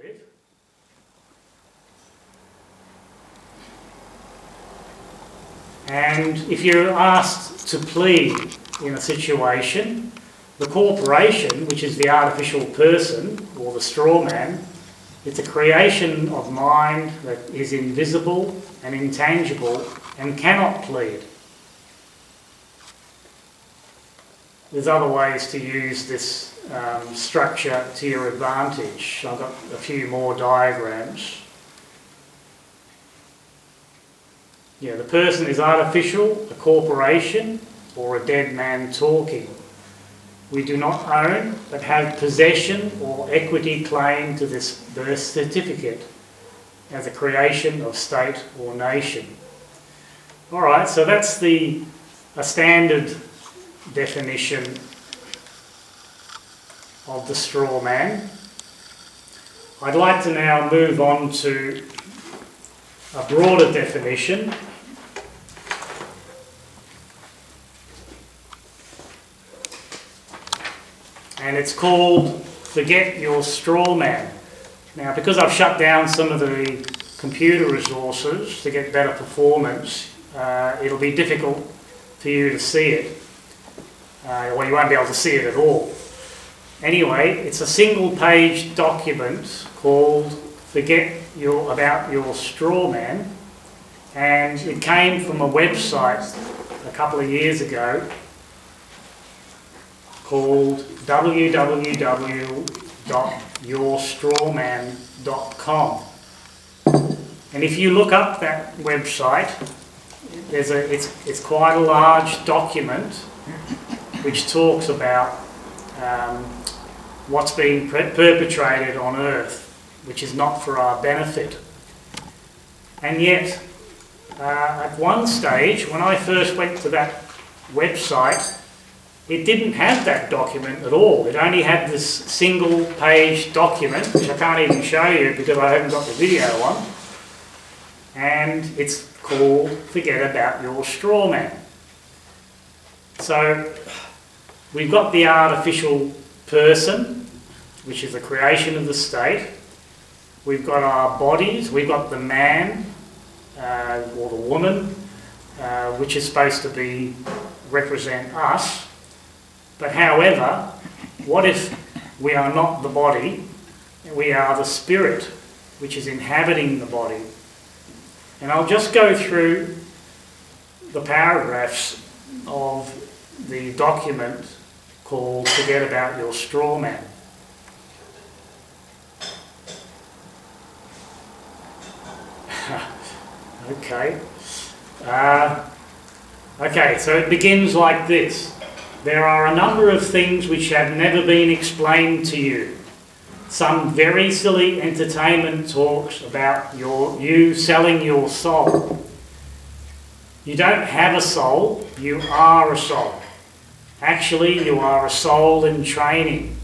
bit. And if you're asked to plead in a situation, the corporation, which is the artificial person or the strawman, it's a creation of mind that is invisible and intangible and cannot plead. There's other ways to use this structure to your advantage. I've got a few more diagrams. Yeah, the person is artificial, a corporation, or a dead man talking. We do not own, but have possession or equity claim to this birth certificate as a creation of state or nation. All right, so that's a standard definition of the straw man. I'd like to now move on to a broader definition. And it's called Forget Your Straw Man. Now, because I've shut down some of the computer resources to get better performance, it'll be difficult for you to see it. Or you won't be able to see it at all. Anyway, it's a single-page document called Forget About Your Straw Man, and it came from a website a couple of years ago called www.yourstrawman.com. And if you look up that website, it's quite a large document which talks about what's being perpetrated on Earth, which is not for our benefit. And yet, at one stage, when I first went to that website, it didn't have that document at all. It only had this single-page document, which I can't even show you because I haven't got the video on. And it's called Forget About Your Straw Man. So, we've got the artificial person, which is a creation of the state. We've got our bodies. We've got the man or the woman, which is supposed to represent us. But however, what if we are not the body, we are the spirit, which is inhabiting the body? And I'll just go through the paragraphs of the document called Forget About Your Straw Man. Okay. Okay, so it begins like this. There are a number of things which have never been explained to you. Some very silly entertainment talks about you selling your soul. You don't have a soul, you are a soul. Actually, you are a soul in training.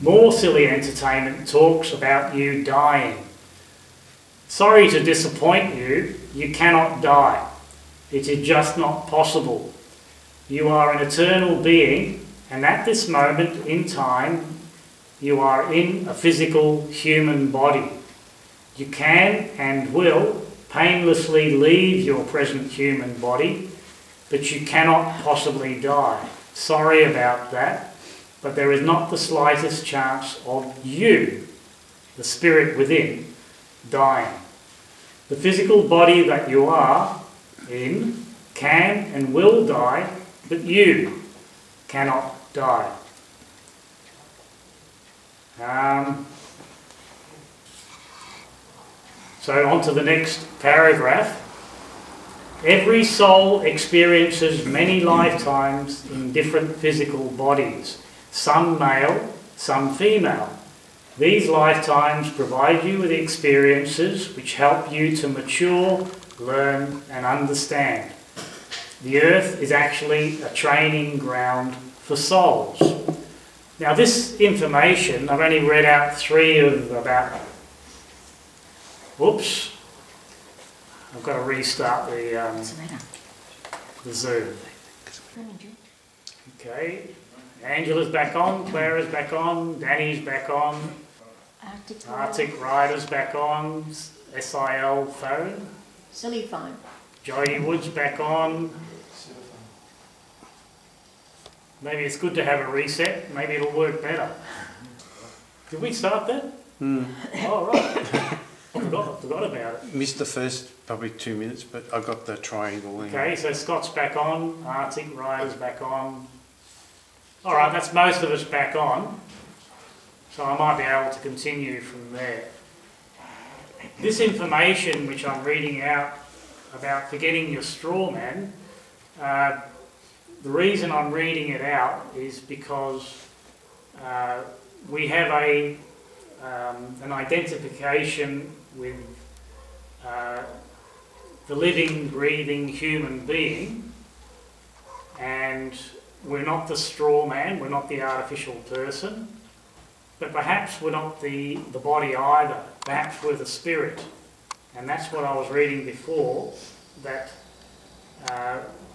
More silly entertainment talks about you dying. Sorry to disappoint you, you cannot die. It is just not possible. You are an eternal being, and at this moment in time, you are in a physical human body. You can and will painlessly leave your present human body, but you cannot possibly die. Sorry about that, but there is not the slightest chance of you, the spirit within, dying. The physical body that you are in can and will die, but you cannot die. So on to the next paragraph. Every soul experiences many lifetimes in different physical bodies, some male, some female. These lifetimes provide you with experiences which help you to mature, learn and understand. The earth is actually a training ground for souls. Now this information, I've only read out 3 of about... Whoops. I've got to restart the Zoom. Okay, Angela's back on, Clara's back on, Danny's back on, Arctic Rider's back on, SIL phone, Silly phone. Jodie Wood's back on. Maybe it's good to have a reset, maybe it'll work better. Did we start that? Oh, right. Forgot about it. Missed the first probably 2 minutes, but I got the triangle. Okay, so Scott's back on, Arctic Rider's back on. All right, that's most of us back on, so I might be able to continue from there. This information which I'm reading out about forgetting your straw man, the reason I'm reading it out is because we have an identification with the living, breathing human being, and we're not the straw man, we're not the artificial person, but perhaps we're not the body either. Perhaps we're the spirit. And that's what I was reading before, that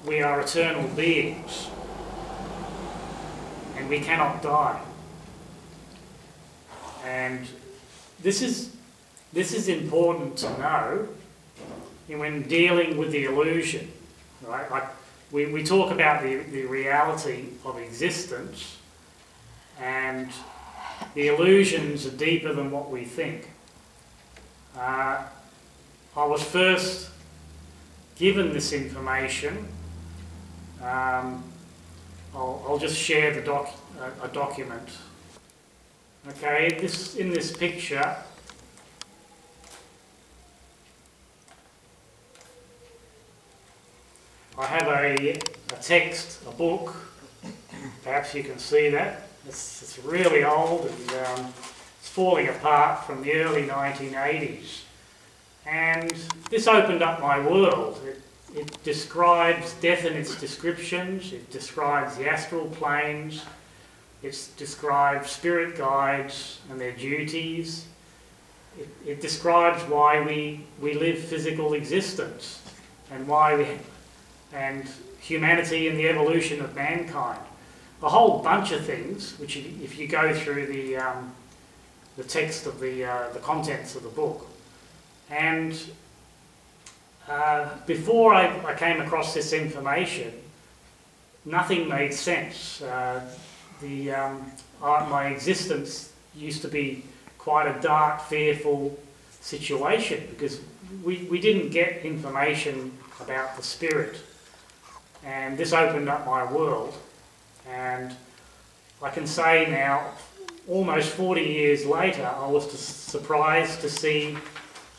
we are eternal beings and we cannot die. And this is important to know when dealing with the illusion, right? Like we talk about the reality of existence, and the illusions are deeper than what we think. I was first given this information. I'll just share a document. Okay, in this picture, I have a text, a book. Perhaps you can see that. It's really old and it's falling apart from the early 1980s. And this opened up my world. It describes death in its descriptions. It describes the astral planes. It describes spirit guides and their duties. It describes why we live physical existence and and humanity and the evolution of mankind. A whole bunch of things, which if you go through the text of the contents of the book. And before I came across this information, nothing made sense. My existence used to be quite a dark, fearful situation because we didn't get information about the spirit. And this opened up my world. And I can say now, almost 40 years later, I was surprised to see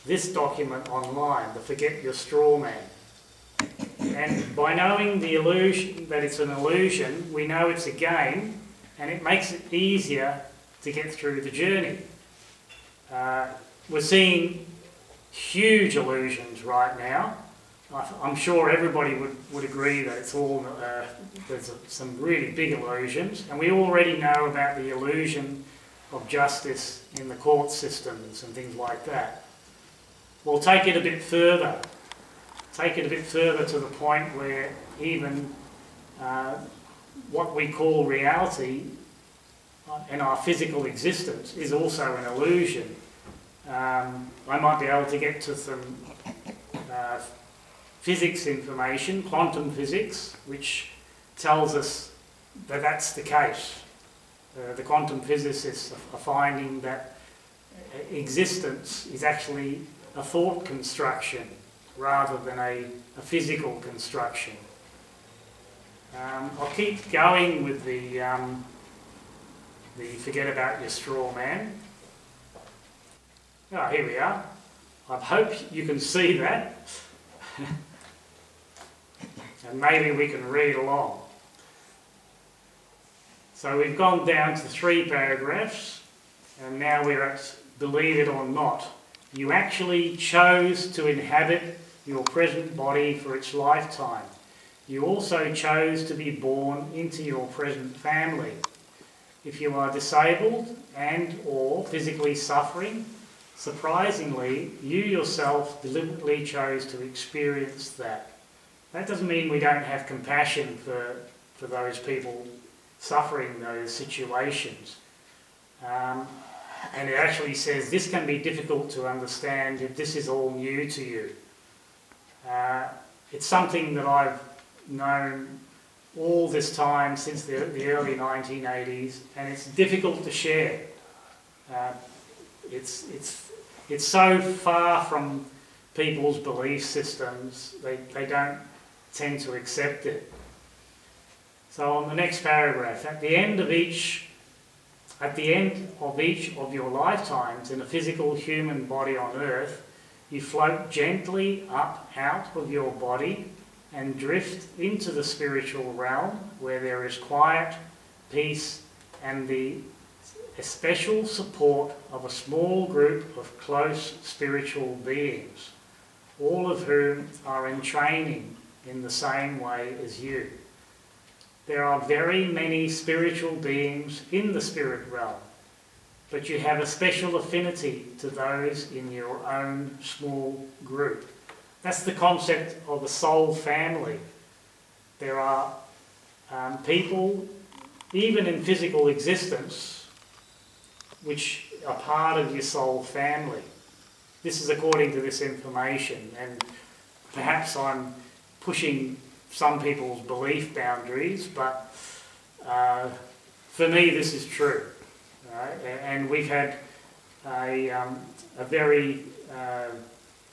this document online, the Forget Your Straw Man. And by knowing the illusion, that it's an illusion, we know it's a game, and it makes it easier to get through the journey. We're seeing huge illusions right now. I'm sure everybody would agree that it's all there's some really big illusions, and we already know about the illusion of justice in the court systems and things like that. We'll take it a bit further. Take it a bit further to the point where even what we call reality and our physical existence is also an illusion. I might be able to get to some physics information, quantum physics, which tells us that that's the case. The quantum physicists are finding that existence is actually a thought construction rather than a physical construction. I'll keep going with the forget about your straw man. Oh, here we are. I hope you can see that. And maybe we can read along. So we've gone down to 3 paragraphs, and now we're at believe it or not. You actually chose to inhabit your present body for its lifetime. You also chose to be born into your present family. If you are disabled and or physically suffering, surprisingly, you yourself deliberately chose to experience that. That doesn't mean we don't have compassion for those people suffering those situations. And it actually says this can be difficult to understand if this is all new to you. It's something that I've known all this time since the early 1980s, and it's difficult to share. It's so far from people's belief systems, they don't tend to accept it. So on the next paragraph, at the end of each of your lifetimes in a physical human body on earth, you float gently up out of your body and drift into the spiritual realm where there is quiet, peace, and the special support of a small group of close spiritual beings, all of whom are in training in the same way as you. There are very many spiritual beings in the spirit realm, but you have a special affinity to those in your own small group. That's the concept of a soul family. There are people, even in physical existence, which are part of your soul family. This is according to this information, and perhaps I'm pushing some people's belief boundaries, but for me this is true. And we've had a very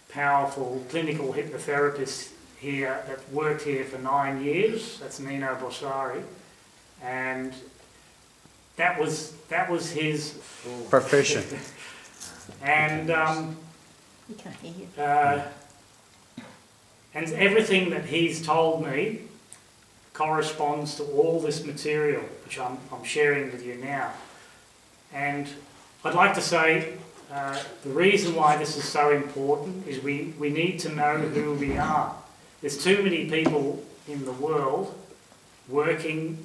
powerful clinical hypnotherapist here that worked here for 9 years. That's Nino Bossari, and that was his Profession. and We can't hear you. and everything that he's told me corresponds to all this material which I'm sharing with you now. And I'd like to say the reason why this is so important is we need to know who we are. There's too many people in the world working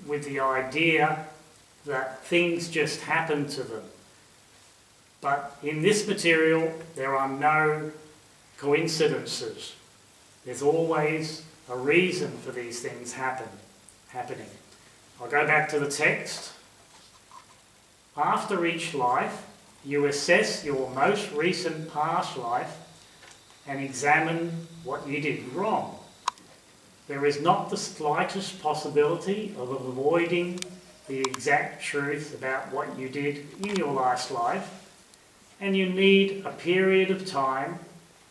with the idea that things just happen to them. But in this material, there are no coincidences. There's always a reason for these things happening. I'll go back to the text. After each life, you assess your most recent past life and examine what you did wrong. There is not the slightest possibility of avoiding the exact truth about what you did in your last life, and you need a period of time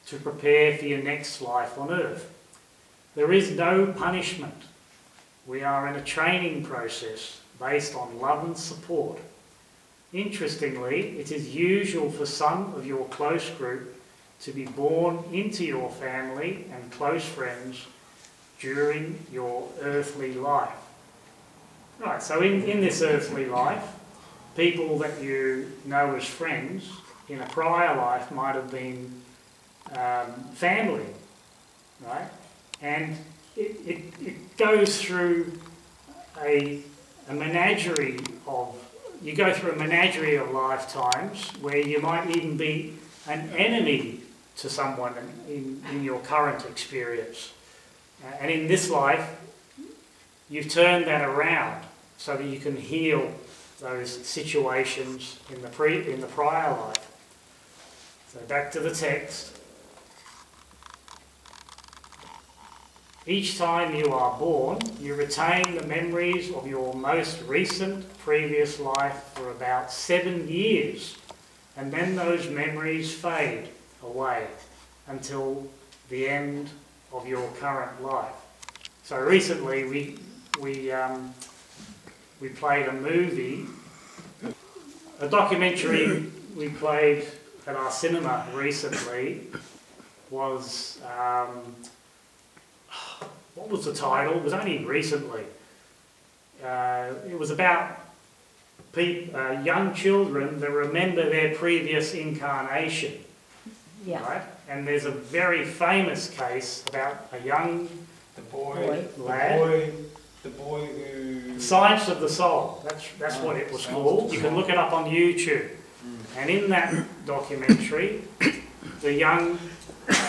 to prepare for your next life on earth. There is no punishment. We are in a training process based on love and support. Interestingly, it is usual for some of your close group to be born into your family and close friends during your earthly life. Right, so in this earthly life, people that you know as friends in a prior life might have been family, right? And it goes through a menagerie of, you go through a menagerie of lifetimes where you might even be an enemy to someone in your current experience. And in this life, you've turned that around so that you can heal those situations in the prior life. So back to the text. Each time you are born, you retain the memories of your most recent previous life for about 7 years, and then those memories fade away until the end of your current life. So recently we played a movie, a documentary we played at our cinema recently was, what was the title? It was only recently. It was about young children that remember their previous incarnation. Yeah. Right? And there's a very famous case about a young lad. The boy who... Science of the Soul. That's what it was called. You can look it up on YouTube. And in that documentary, the young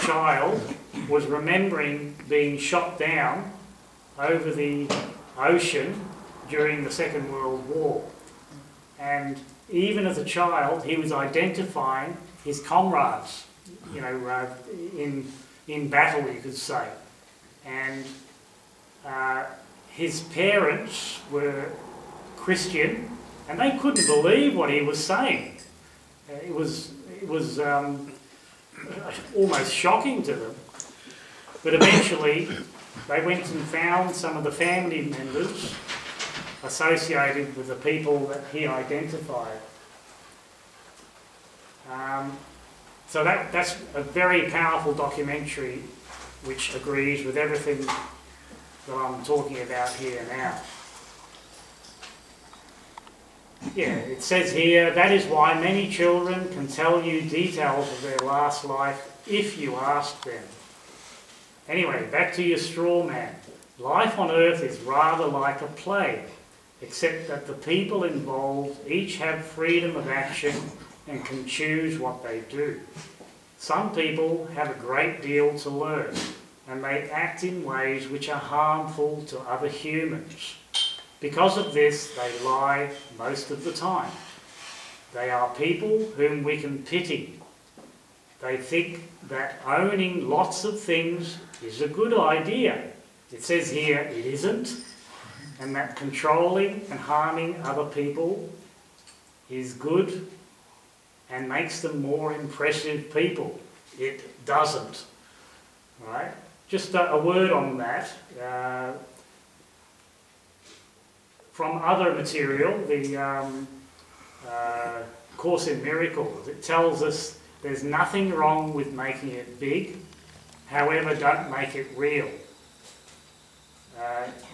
child was remembering being shot down over the ocean during the Second World War. And even as a child, he was identifying his comrades, you know, in battle, you could say. And his parents were Christian, and they couldn't believe what he was saying. It was almost shocking to them. But eventually, they went and found some of the family members associated with the people that he identified. So that's a very powerful documentary which agrees with everything that I'm talking about here now. Yeah, it says here, that is why many children can tell you details of their last life if you ask them. Anyway, back to your straw man. Life on earth is rather like a play, except that the people involved each have freedom of action and can choose what they do. Some people have a great deal to learn, and they act in ways which are harmful to other humans. Because of this, they lie most of the time. They are people whom we can pity. They think that owning lots of things is a good idea. It says here it isn't, and that controlling and harming other people is good and makes them more impressive people. It doesn't. Right? Just a word on that. From other material, the Course in Miracles, it tells us there's nothing wrong with making it big, however, don't make it real.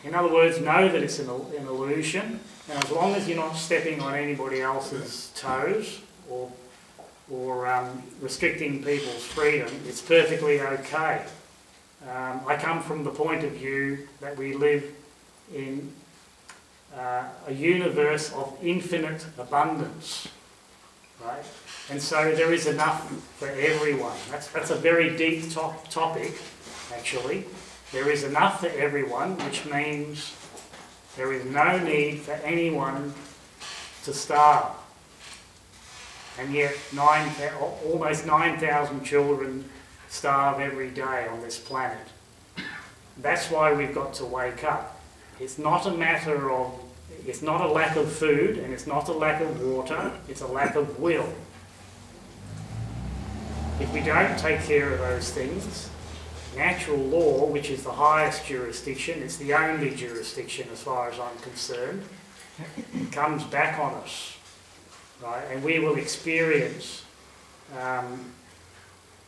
In other words, know that it's an illusion, and as long as you're not stepping on anybody else's toes or restricting people's freedom, it's perfectly okay. I come from the point of view that we live in a universe of infinite abundance, right? And so there is enough for everyone. That's a very deep topic, actually. There is enough for everyone, which means there is no need for anyone to starve. And yet almost 9,000 children starve every day on this planet. That's why we've got to wake up. It's not a matter of, it's not a lack of food and it's not a lack of water, it's a lack of will. If we don't take care of those things, natural law, which is the highest jurisdiction, it's the only jurisdiction as far as I'm concerned, comes back on us, right? And we will experience,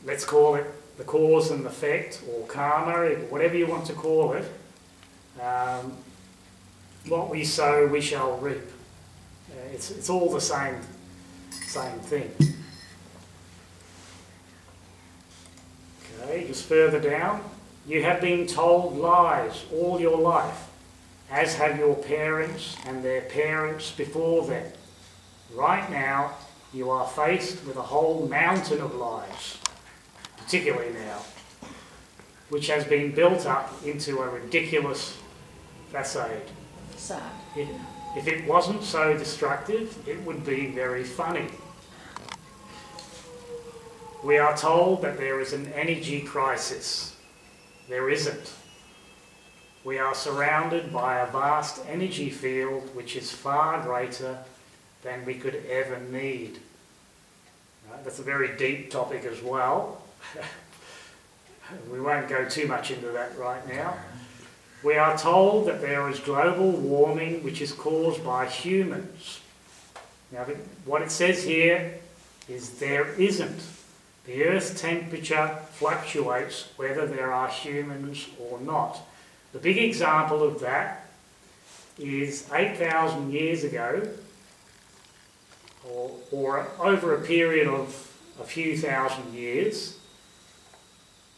let's call it the cause and effect, or karma, whatever you want to call it. What we sow, we shall reap. It's all the same thing. Okay, just further down. You have been told lies all your life, as have your parents and their parents before them. Right now, you are faced with a whole mountain of lies, particularly now, which has been built up into a ridiculous facade. If it wasn't so destructive, it would be very funny. We are told that there is an energy crisis. There isn't. We are surrounded by a vast energy field which is far greater than we could ever need. Right? That's a very deep topic as well. We won't go too much into that right now. We are told that there is global warming which is caused by humans. Now, what it says here is there isn't. The Earth's temperature fluctuates whether there are humans or not. The big example of that is 8,000 years ago, or over a period of a few thousand years,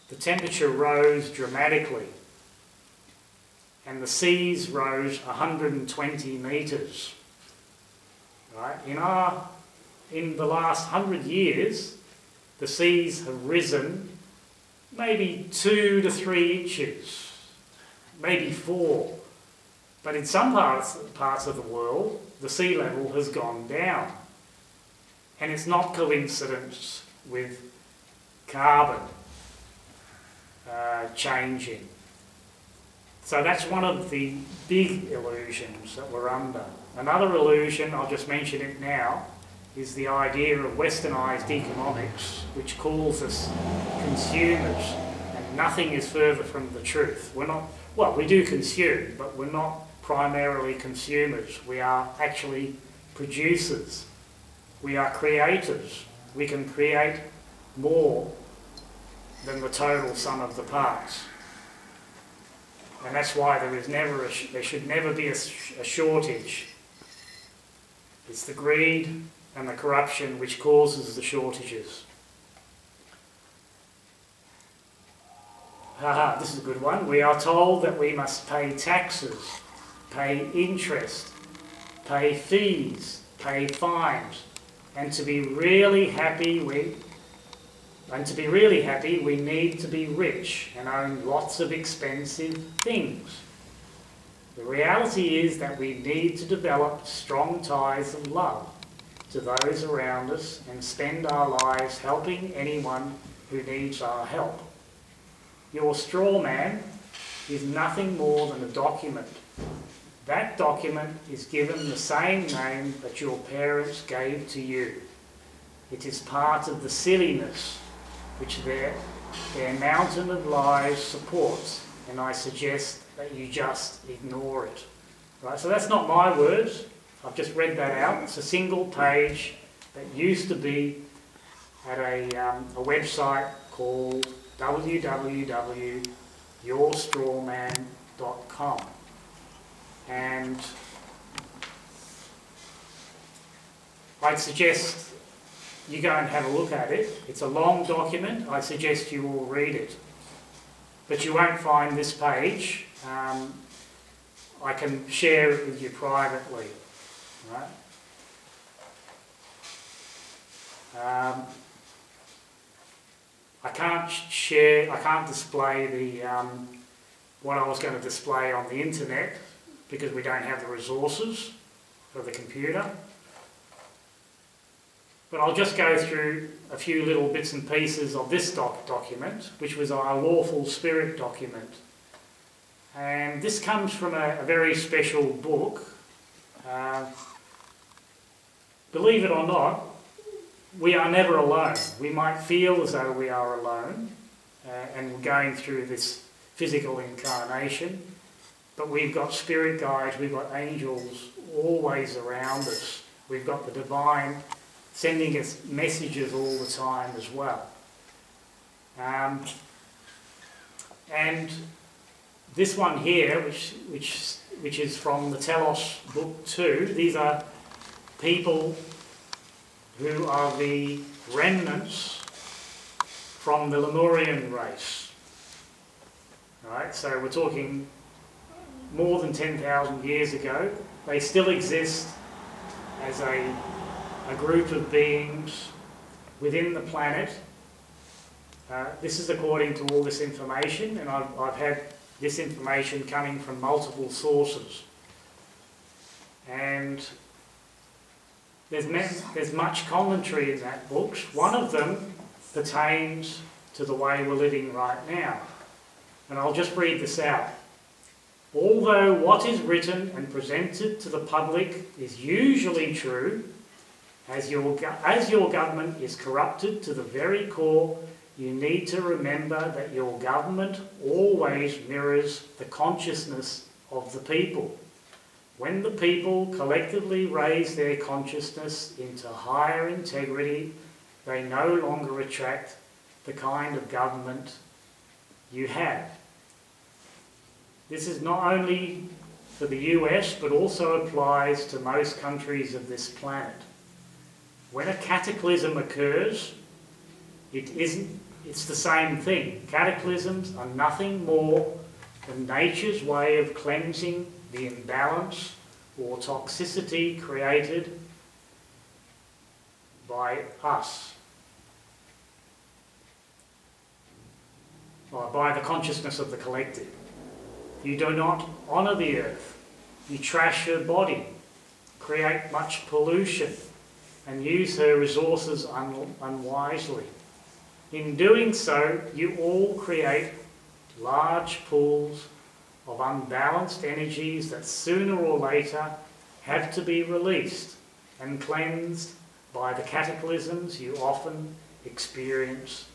the temperature rose dramatically. And the seas rose 120 metres. Right? In the last 100 years, the seas have risen maybe 2 to 3 inches, maybe 4. But in some parts of the world, the sea level has gone down. And it's not coincidence with carbon changing. So that's one of the big illusions that we're under. Another illusion, I'll just mention it now, is the idea of westernised economics, which calls us consumers, and nothing is further from the truth. We're not, well, we do consume, but we're not primarily consumers. We are actually producers. We are creators. We can create more than the total sum of the parts. And that's why there should never be a shortage. It's the greed and the corruption which causes the shortages. This is a good one. We are told that we must pay taxes, pay interest, pay fees, pay fines, and to be really happy we need to be rich and own lots of expensive things. The reality is that we need to develop strong ties of love to those around us and spend our lives helping anyone who needs our help. Your straw man is nothing more than a document. That document is given the same name that your parents gave to you. It is part of the silliness which their mountain of lies supports, and I suggest that you just ignore it. Right, so that's not my words. I've just read that out. It's a single page that used to be at a website called www.yourstrawman.com. And I'd suggest you go and have a look at it. It's a long document. I suggest you all read it. But you won't find this page. I can share it with you privately. Right? I can't display the what I was going to display on the internet because we don't have the resources for the computer. But I'll just go through a few little bits and pieces of this document, which was our lawful spirit document. And this comes from a very special book. Believe it or not, we are never alone. We might feel as though we are alone and we're going through this physical incarnation, but we've got spirit guides, we've got angels always around us. We've got the divine sending us messages all the time as well. And this one here, which is from the Telos Book 2, these are people who are the remnants from the Lemurian race. Right? So we're talking more than 10,000 years ago. They still exist as a group of beings within the planet. This is according to all this information, and I've had this information coming from multiple sources. And there's much commentary in that book. One of them pertains to the way we're living right now. And I'll just read this out. Although what is written and presented to the public is usually true, as your government is corrupted to the very core, you need to remember that your government always mirrors the consciousness of the people. When the people collectively raise their consciousness into higher integrity, they no longer attract the kind of government you have. This is not only for the US, but also applies to most countries of this planet. When a cataclysm occurs, it's the same thing. Cataclysms are nothing more than nature's way of cleansing the imbalance or toxicity created by us, or by the consciousness of the collective. You do not honour the earth, You trash her body, create much pollution, and use her resources unwisely. In doing so, you all create large pools of unbalanced energies that sooner or later have to be released and cleansed by the cataclysms you often experience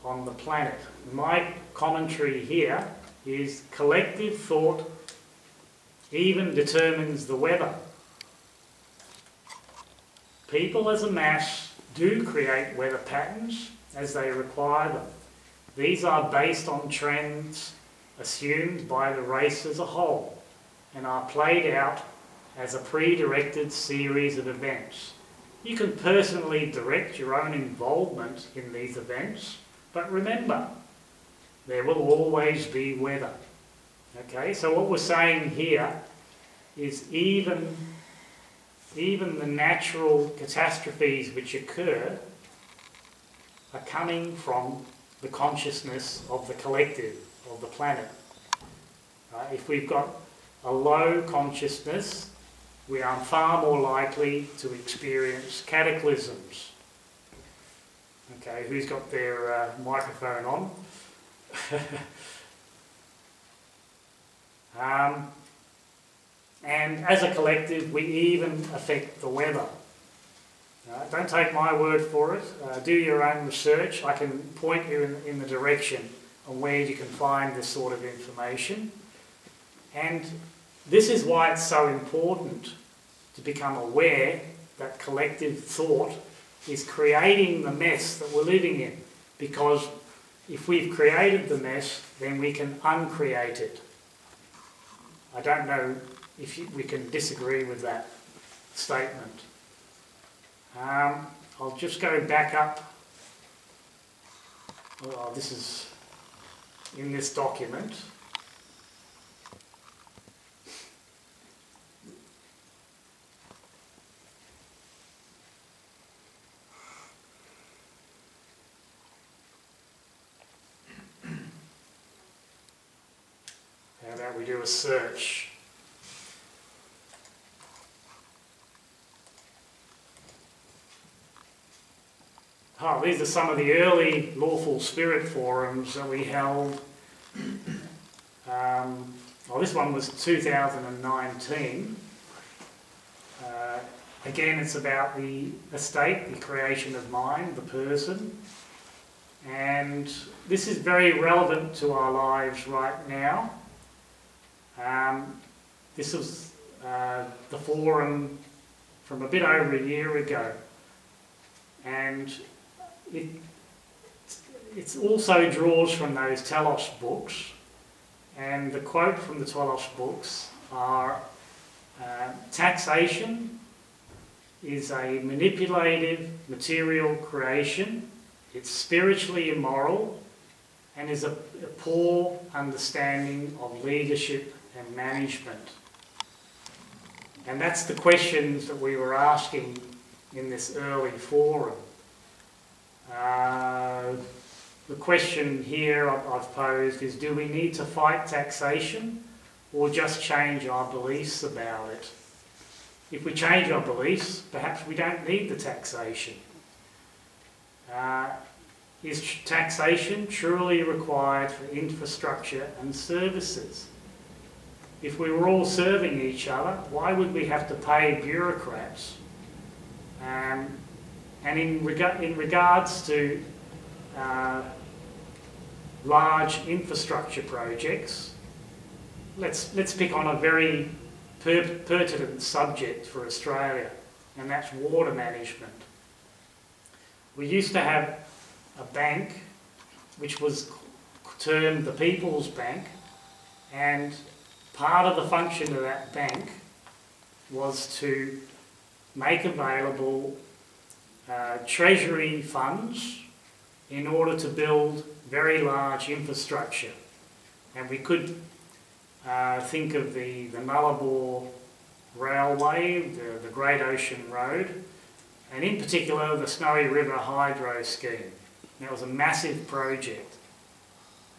on the planet. My commentary here is collective thought even determines the weather. People as a mass do create weather patterns as they require them. These are based on trends assumed by the race as a whole and are played out as a pre-directed series of events. You can personally direct your own involvement in these events, but remember, there will always be weather. Okay, so what we're saying here is even the natural catastrophes which occur are coming from the consciousness of the collective, of the planet. If we've got a low consciousness, we are far more likely to experience cataclysms. Okay, who's got their microphone on? And as a collective, we even affect the weather. Don't take my word for it. Do your own research. I can point you in the direction on where you can find this sort of information. And this is why it's so important to become aware that collective thought is creating the mess that we're living in. Because if we've created the mess, then we can uncreate it. I don't know if we can disagree with that statement. I'll just go back up. Well, this is in this document. How about we do a search? Oh, these are some of the early Lawful Spirit forums that we held. This one was 2019. Again, it's about the estate, the creation of mind, the person. And this is very relevant to our lives right now. This was the forum from a bit over a year ago. And it also draws from those Telos books, and the quote from the Telos books are, taxation is a manipulative material creation, it's spiritually immoral, and is a poor understanding of leadership and management. And that's the questions that we were asking in this early forum. The question here I've posed is, do we need to fight taxation or just change our beliefs about it? If we change our beliefs, perhaps we don't need the taxation. Is taxation truly required for infrastructure and services? If we were all serving each other, why would we have to pay bureaucrats? And in regards to large infrastructure projects, let's pick on a very pertinent subject for Australia, and that's water management. We used to have a bank which was termed the People's Bank, and part of the function of that bank was to make available treasury funds in order to build very large infrastructure. And we could think of the Nullarbor Railway, the Great Ocean Road, and in particular the Snowy River Hydro Scheme. That was a massive project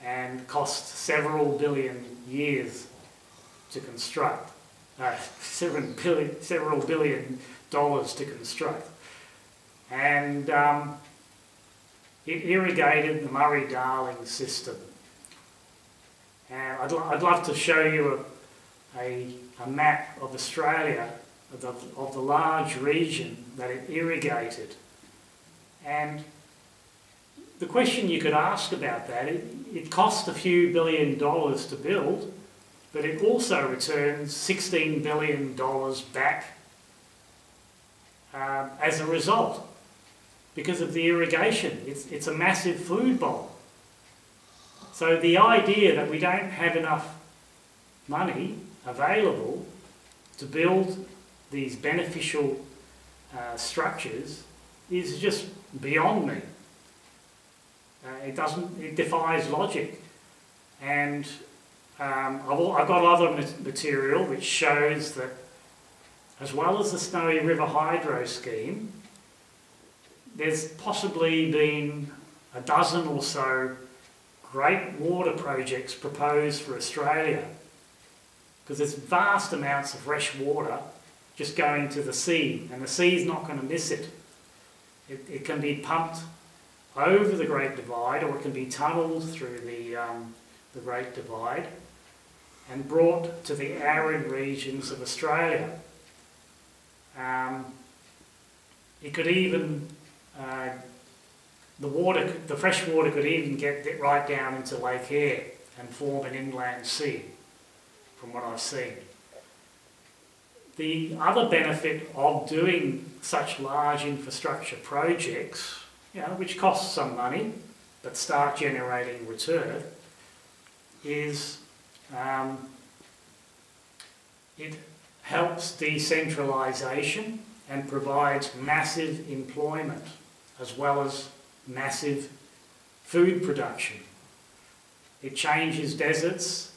and cost several billion years to construct. several billion dollars to construct. And it irrigated the Murray-Darling system. And I'd love to show you a map of Australia, of the large region that it irrigated. And the question you could ask about that, it cost a few $1 billion to build, but it also returns $16 billion back as a result because of the irrigation. It's a massive food bowl. So the idea that we don't have enough money available to build these beneficial structures is just beyond me. It defies logic. And I've got other material which shows that, as well as the Snowy River Hydro scheme, there's possibly been a dozen or so great water projects proposed for Australia, because there's vast amounts of fresh water just going to the sea, and the sea's not going to miss it. It can be pumped over the Great Divide, or it can be tunnelled through the Great Divide and brought to the arid regions of Australia. It could even, the fresh water could even get right down into Lake Eyre and form an inland sea, from what I've seen. The other benefit of doing such large infrastructure projects, which cost some money but start generating return, is it helps decentralisation and provides massive employment as well as massive food production. It changes deserts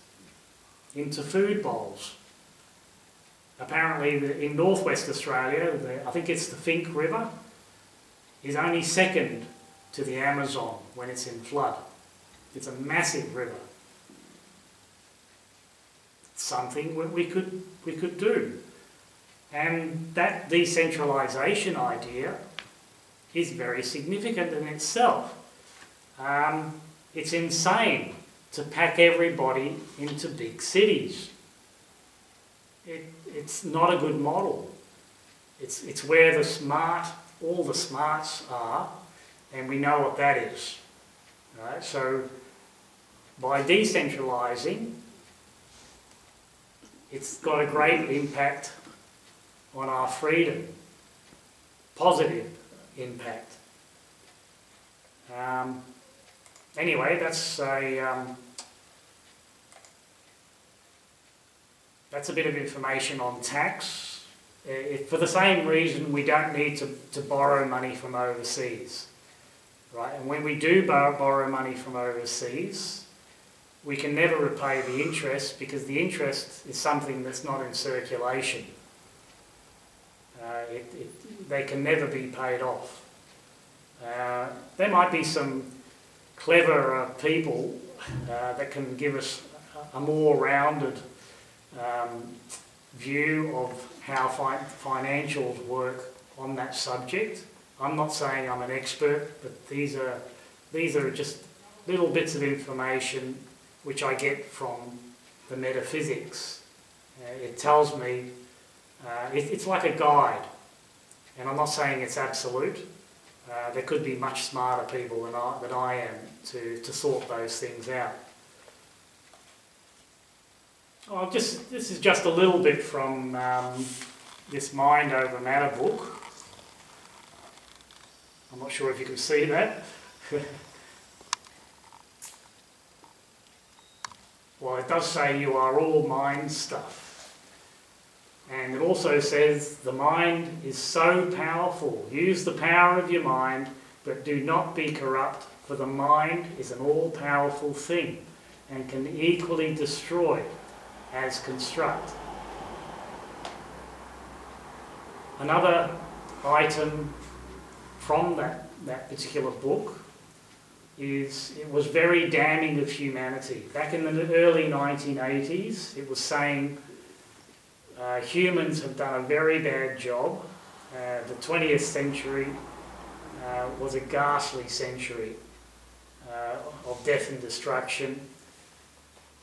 into food bowls. Apparently in northwest Australia, I think it's the Finke River, is only second to the Amazon when it's in flood. It's a massive river. It's something we could do. And that decentralisation idea is very significant in itself. It's insane to pack everybody into big cities. It's not a good model. It's where all the smarts are, and we know what that is. Right? So by decentralising, it's got a great impact on our freedom, positive impact. Anyway, that's a bit of information on tax. For the same reason, we don't need to borrow money from overseas, right? And when we do borrow money from overseas, we can never repay the interest, because the interest is something that's not in circulation. They can never be paid off. There might be some clever people that can give us a more rounded view of how financials work on that subject. I'm not saying I'm an expert, but these are just little bits of information which I get from the metaphysics. It tells me, it's like a guide, and I'm not saying it's absolute. There could be much smarter people than I am to sort those things out. This is just a little bit from this Mind Over Matter book. I'm not sure if you can see that. Well, it does say you are all mind stuff. And it also says the mind is so powerful. Use the power of your mind, but do not be corrupt, for the mind is an all-powerful thing and can equally destroy as construct. Another item from that particular book is it was very damning of humanity. Back in the early 1980s, it was saying humans have done a very bad job. The 20th century was a ghastly century of death and destruction.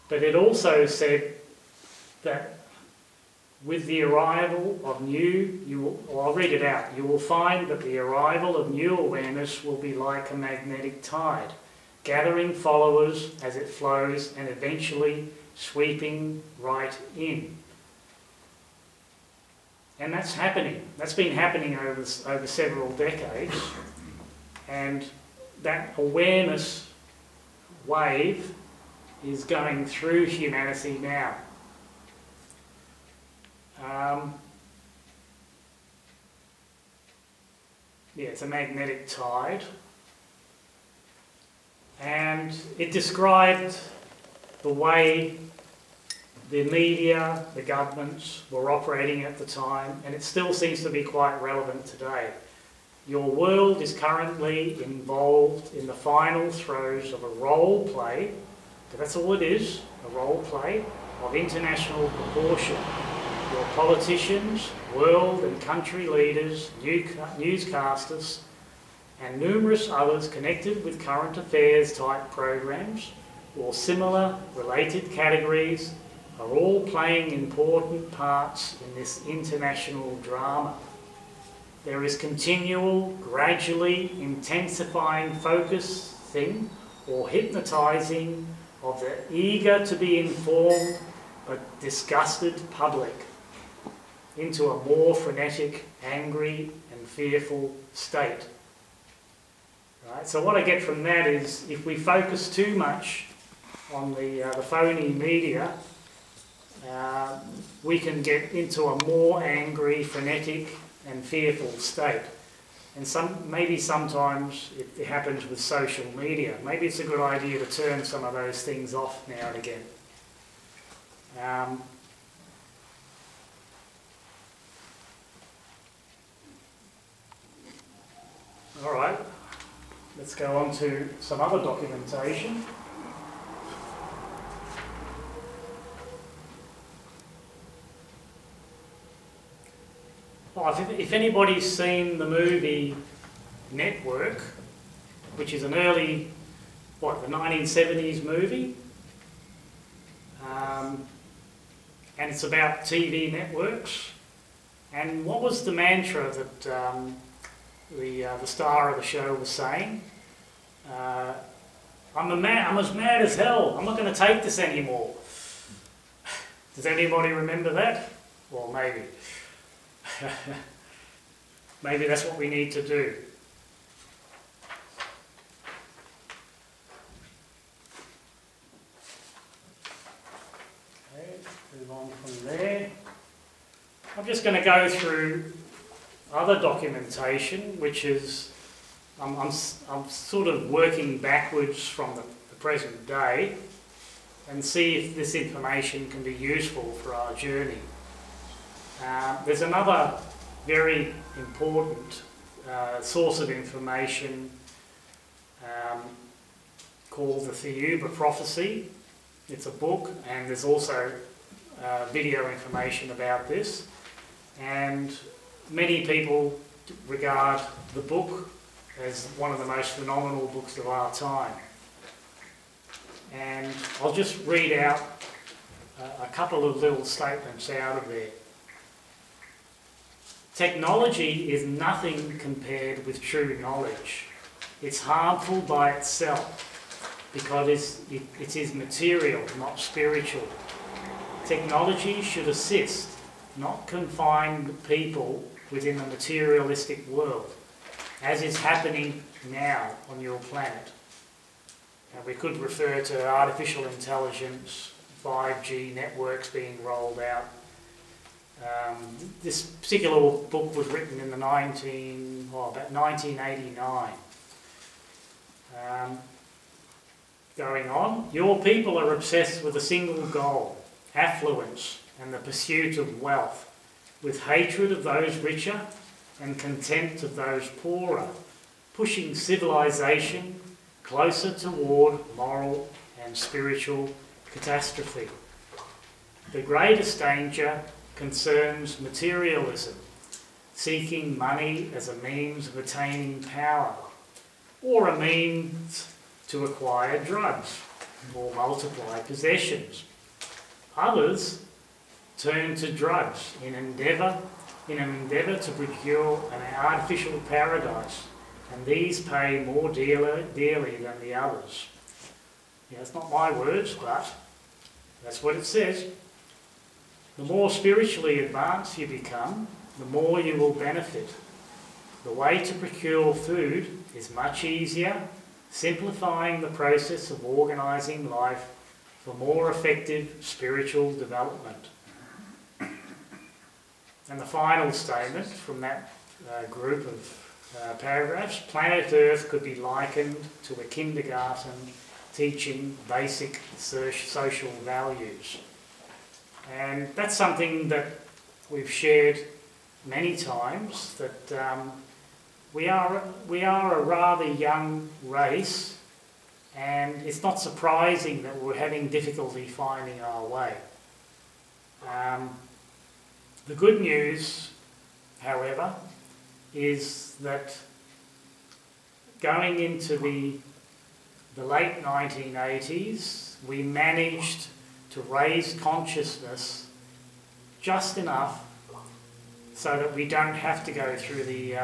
But it also said that with the arrival of I'll read it out, you will find that the arrival of new awareness will be like a magnetic tide, gathering followers as it flows and eventually sweeping right in. And that's happening. That's been happening over several decades. And that awareness wave is going through humanity now. It's a magnetic tide. And it described the way the media, the governments were operating at the time, and it still seems to be quite relevant today. Your world is currently involved in the final throes of a role play, because that's all it is, a role play of international proportion. Your politicians, world and country leaders, newscasters, and numerous others connected with current affairs type programs or similar related categories are all playing important parts in this international drama. There is continual, gradually intensifying focusing or hypnotising of the eager to be informed but disgusted public into a more frenetic, angry and fearful state. Right? So what I get from that is if we focus too much on the phony media, we can get into a more angry, frenetic and fearful state. And maybe sometimes it happens with social media. Maybe it's a good idea to turn some of those things off now and again. All right, let's go on to some other documentation. Well, if anybody's seen the movie Network, which is an early, the 1970s movie, and it's about TV networks. And what was the mantra that the star of the show was saying? I'm as mad as hell. I'm not going to take this anymore. Does anybody remember that? Well, maybe. Maybe that's what we need to do. Okay, move on from there. I'm just going to go through other documentation, which is I'm sort of working backwards from the present day and see if this information can be useful for our journey. There's another very important source of information called the Theuba Prophecy. It's a book, and there's also video information about this. And many people regard the book as one of the most phenomenal books of our time. And I'll just read out a couple of little statements out of there. Technology is nothing compared with true knowledge. It's harmful by itself because it is material, not spiritual. Technology should assist, not confine people within the materialistic world, as is happening now on your planet. And we could refer to artificial intelligence, 5G networks being rolled out. This particular book was written in about 1989. Going on, your people are obsessed with a single goal, affluence and the pursuit of wealth, with hatred of those richer and contempt of those poorer, pushing civilization closer toward moral and spiritual catastrophe. The greatest danger concerns materialism, seeking money as a means of attaining power, or a means to acquire drugs or multiply possessions. Others turn to drugs in an endeavour to procure an artificial paradise, and these pay more dearly than the others. Yeah, it's not my words, but that's what it says. The more spiritually advanced you become, the more you will benefit. The way to procure food is much easier, simplifying the process of organising life for more effective spiritual development. And the final statement from that group of paragraphs: planet Earth could be likened to a kindergarten teaching basic social values. And that's something that we've shared many times, that we are a rather young race, and it's not surprising that we're having difficulty finding our way. The good news, however, is that going into the late 1980s, we managed to raise consciousness just enough so that we don't have to go through the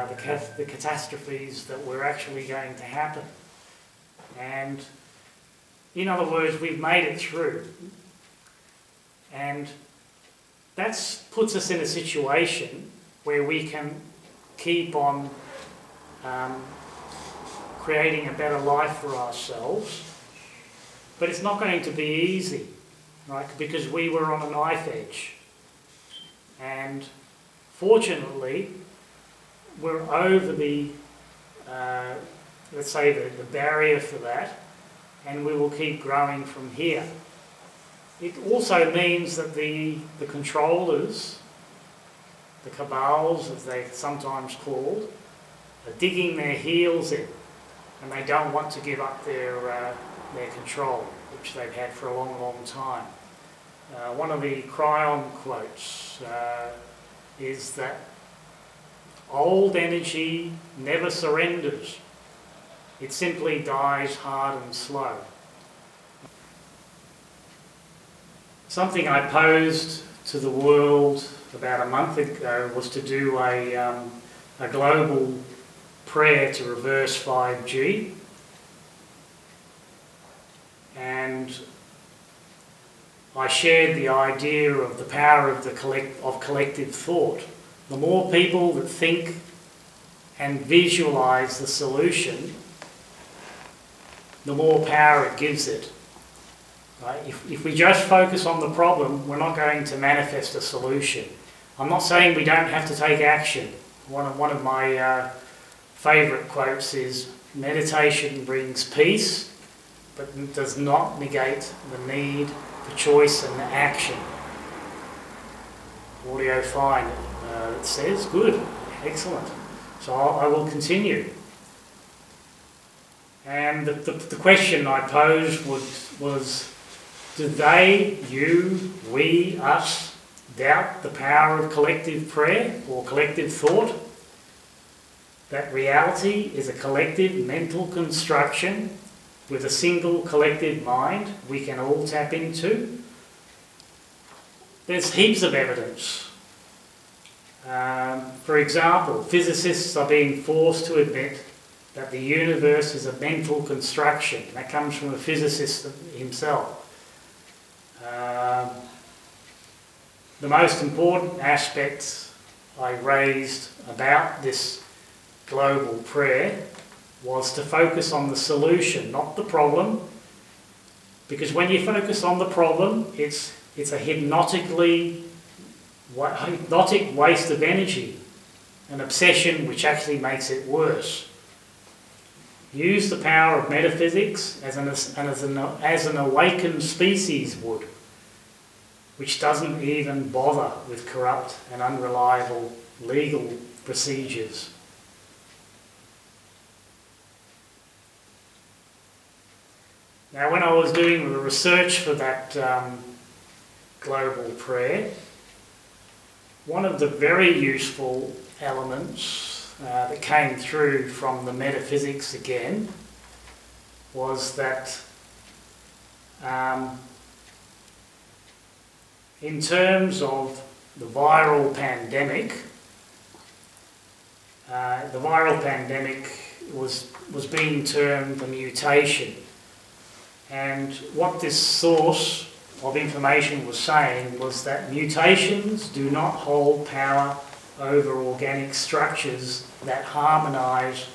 catastrophes that were actually going to happen. And in other words, we've made it through. And that puts us in a situation where we can keep on creating a better life for ourselves. But it's not going to be easy, right? Because we were on a knife edge. And fortunately, we're over the, let's say, the barrier for that, and we will keep growing from here. It also means that the controllers, the cabals as they're sometimes called, are digging their heels in, and they don't want to give up their control, which they've had for a long, long time. One of the Cryon quotes is that old energy never surrenders. It simply dies hard and slow. Something I posed to the world about a month ago was to do a global prayer to reverse 5G. And I shared the idea of the power of collective thought. The more people that think and visualise the solution, the more power it gives it. Right? If we just focus on the problem, we're not going to manifest a solution. I'm not saying we don't have to take action. One of my favourite quotes is, meditation brings peace, but does not negate the need for choice and action. Audio fine, it says. Good, excellent. So I will continue. And the question I posed was, do they, you, we, us, doubt the power of collective prayer or collective thought? That reality is a collective mental construction with a single collective mind we can all tap into? There's heaps of evidence. For example, physicists are being forced to admit that the universe is a mental construction. That comes from a physicist himself. The most important aspects I raised about this global prayer was to focus on the solution, not the problem. Because when you focus on the problem, it's a hypnotic waste of energy, an obsession which actually makes it worse. Use the power of metaphysics as an awakened species would, which doesn't even bother with corrupt and unreliable legal procedures. Now, when I was doing the research for that global prayer, one of the very useful elements that came through from the metaphysics again was that in terms of the viral pandemic was being termed a mutation. And what this source of information was saying was that mutations do not hold power over organic structures that harmonise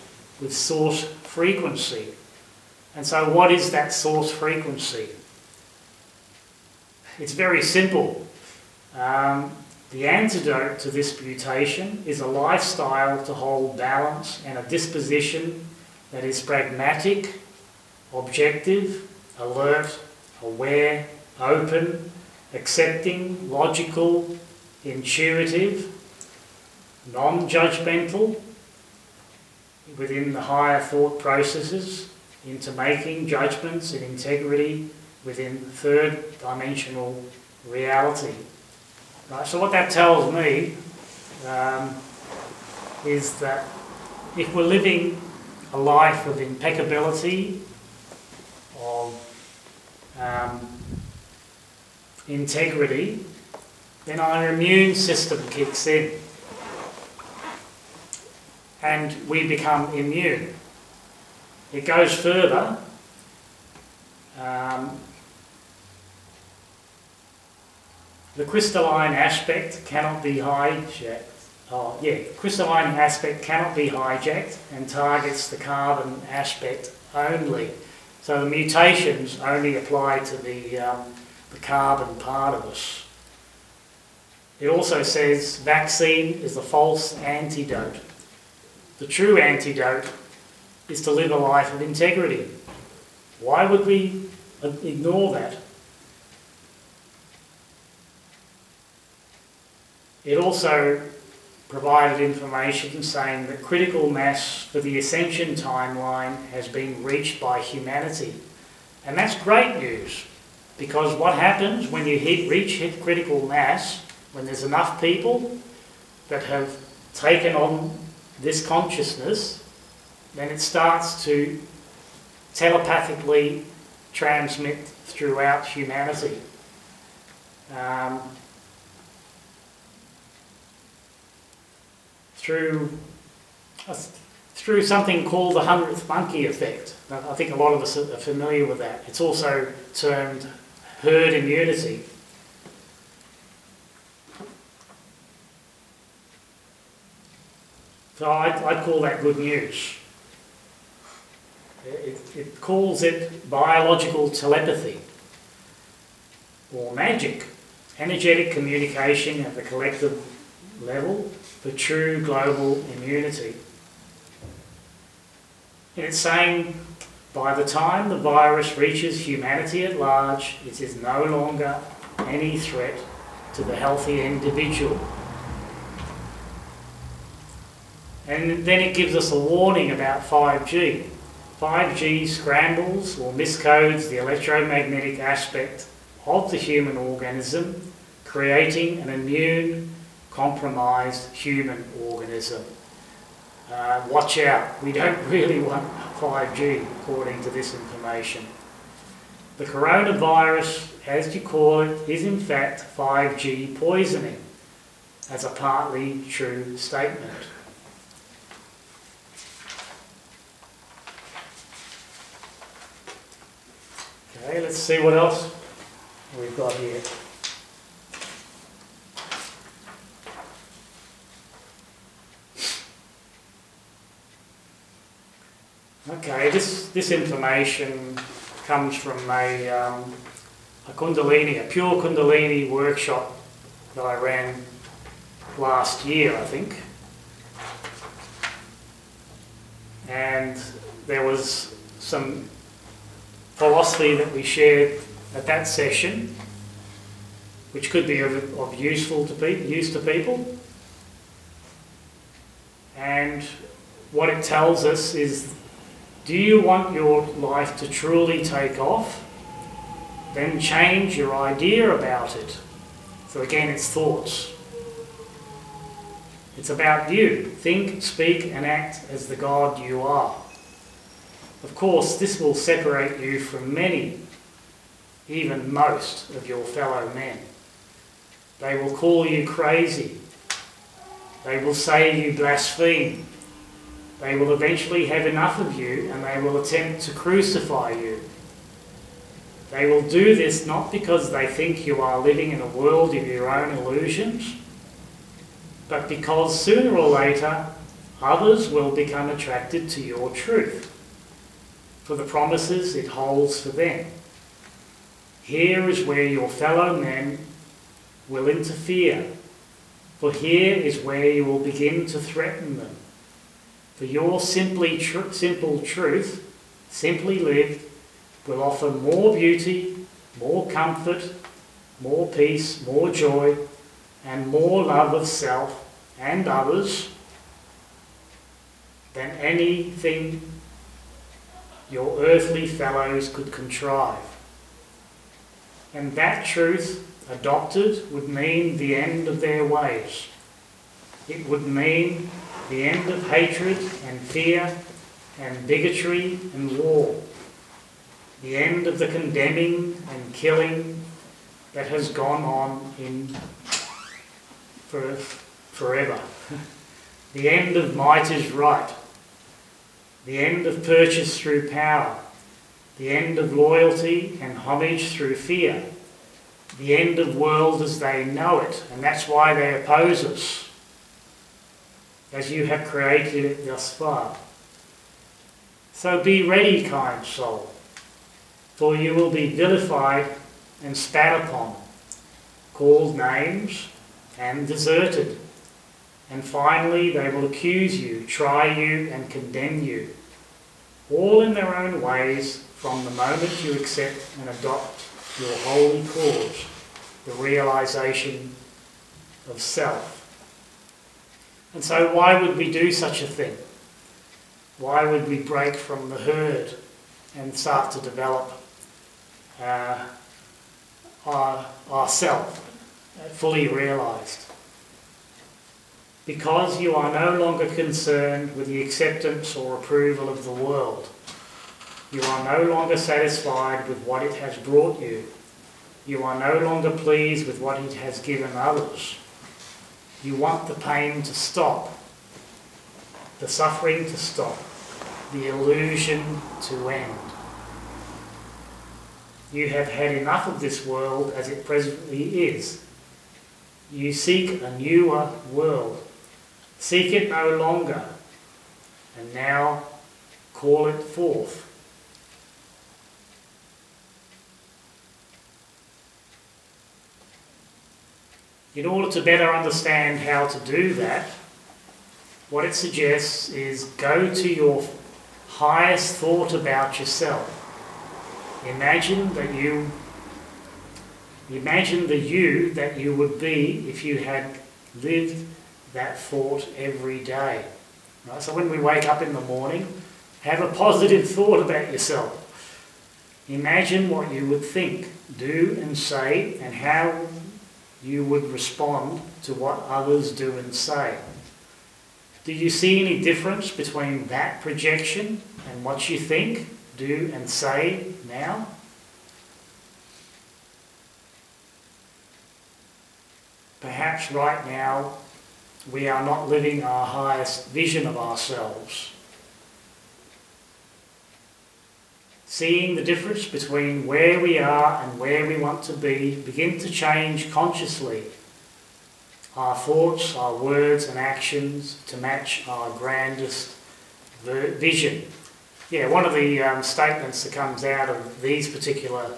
with source frequency. And so what is that source frequency? It's very simple. The antidote to this mutation is a lifestyle to hold balance and a disposition that is pragmatic, objective, alert, aware, open, accepting, logical, intuitive, non-judgmental, within the higher thought processes, into making judgments in integrity within third dimensional reality. Right, so what that tells me is that if we're living a life of impeccability, of integrity, then our immune system kicks in and we become immune. It goes further. The crystalline aspect cannot be hijacked. Crystalline aspect cannot be hijacked and targets the carbon aspect only. So the mutations only apply to the carbon part of us. It also says vaccine is the false antidote. The true antidote is to live a life of integrity. Why would we ignore that? It also provided information saying that critical mass for the ascension timeline has been reached by humanity. And that's great news, because what happens when you reach critical mass, when there's enough people that have taken on this consciousness, then it starts to telepathically transmit throughout humanity. Through something called the 100th monkey effect. I think a lot of us are familiar with that. It's also termed herd immunity. So I'd call that good news. It calls it biological telepathy or magic, energetic communication at the collective level for true global immunity. And it's saying by the time the virus reaches humanity at large, it is no longer any threat to the healthy individual. And then it gives us a warning about 5G. 5G scrambles or miscodes the electromagnetic aspect of the human organism, creating an immune compromised human organism. Watch out, we don't really want 5G according to this information. The coronavirus, as you call it, is in fact 5G poisoning, as a partly true statement. Okay, let's see what else we've got here. Okay, this information comes from a Kundalini, a pure Kundalini workshop that I ran last year, I think. And there was some philosophy that we shared at that session, which could be of use to people. And what it tells us is, do you want your life to truly take off? Then change your idea about it. So again, it's thoughts. It's about you. Think, speak and act as the God you are. Of course, this will separate you from many, even most, of your fellow men. They will call you crazy. They will say you blaspheme. They will eventually have enough of you and they will attempt to crucify you. They will do this not because they think you are living in a world of your own illusions, but because sooner or later others will become attracted to your truth, for the promises it holds for them. Here is where your fellow men will interfere, for here is where you will begin to threaten them. For your simple truth, simply lived, will offer more beauty, more comfort, more peace, more joy, and more love of self and others than anything your earthly fellows could contrive. And that truth, adopted, would mean the end of their ways. It would mean the end of hatred and fear and bigotry and war. The end of the condemning and killing that has gone on forever. The end of might is right. The end of purchase through power. The end of loyalty and homage through fear. The end of world as they know it, and that's why they oppose us, as you have created it thus far. So be ready, kind soul, for you will be vilified and spat upon, called names and deserted, and finally they will accuse you, try you and condemn you, all in their own ways from the moment you accept and adopt your holy cause, the realisation of self. And so why would we do such a thing? Why would we break from the herd and start to develop our self, fully realised? Because you are no longer concerned with the acceptance or approval of the world. You are no longer satisfied with what it has brought you. You are no longer pleased with what it has given others. You want the pain to stop, the suffering to stop, the illusion to end. You have had enough of this world as it presently is. You seek a newer world. Seek it no longer, and now call it forth. In order to better understand how to do that, what it suggests is go to your highest thought about yourself. Imagine the you that you would be if you had lived that thought every day. Right? So when we wake up in the morning, have a positive thought about yourself. Imagine what you would think, do and say, and how you would respond to what others do and say. Do you see any difference between that projection and what you think, do and say now? Perhaps right now we are not living our highest vision of ourselves. Seeing the difference between where we are and where we want to be, begin to change consciously our thoughts, our words and actions to match our grandest vision. Yeah, one of the statements that comes out of these particular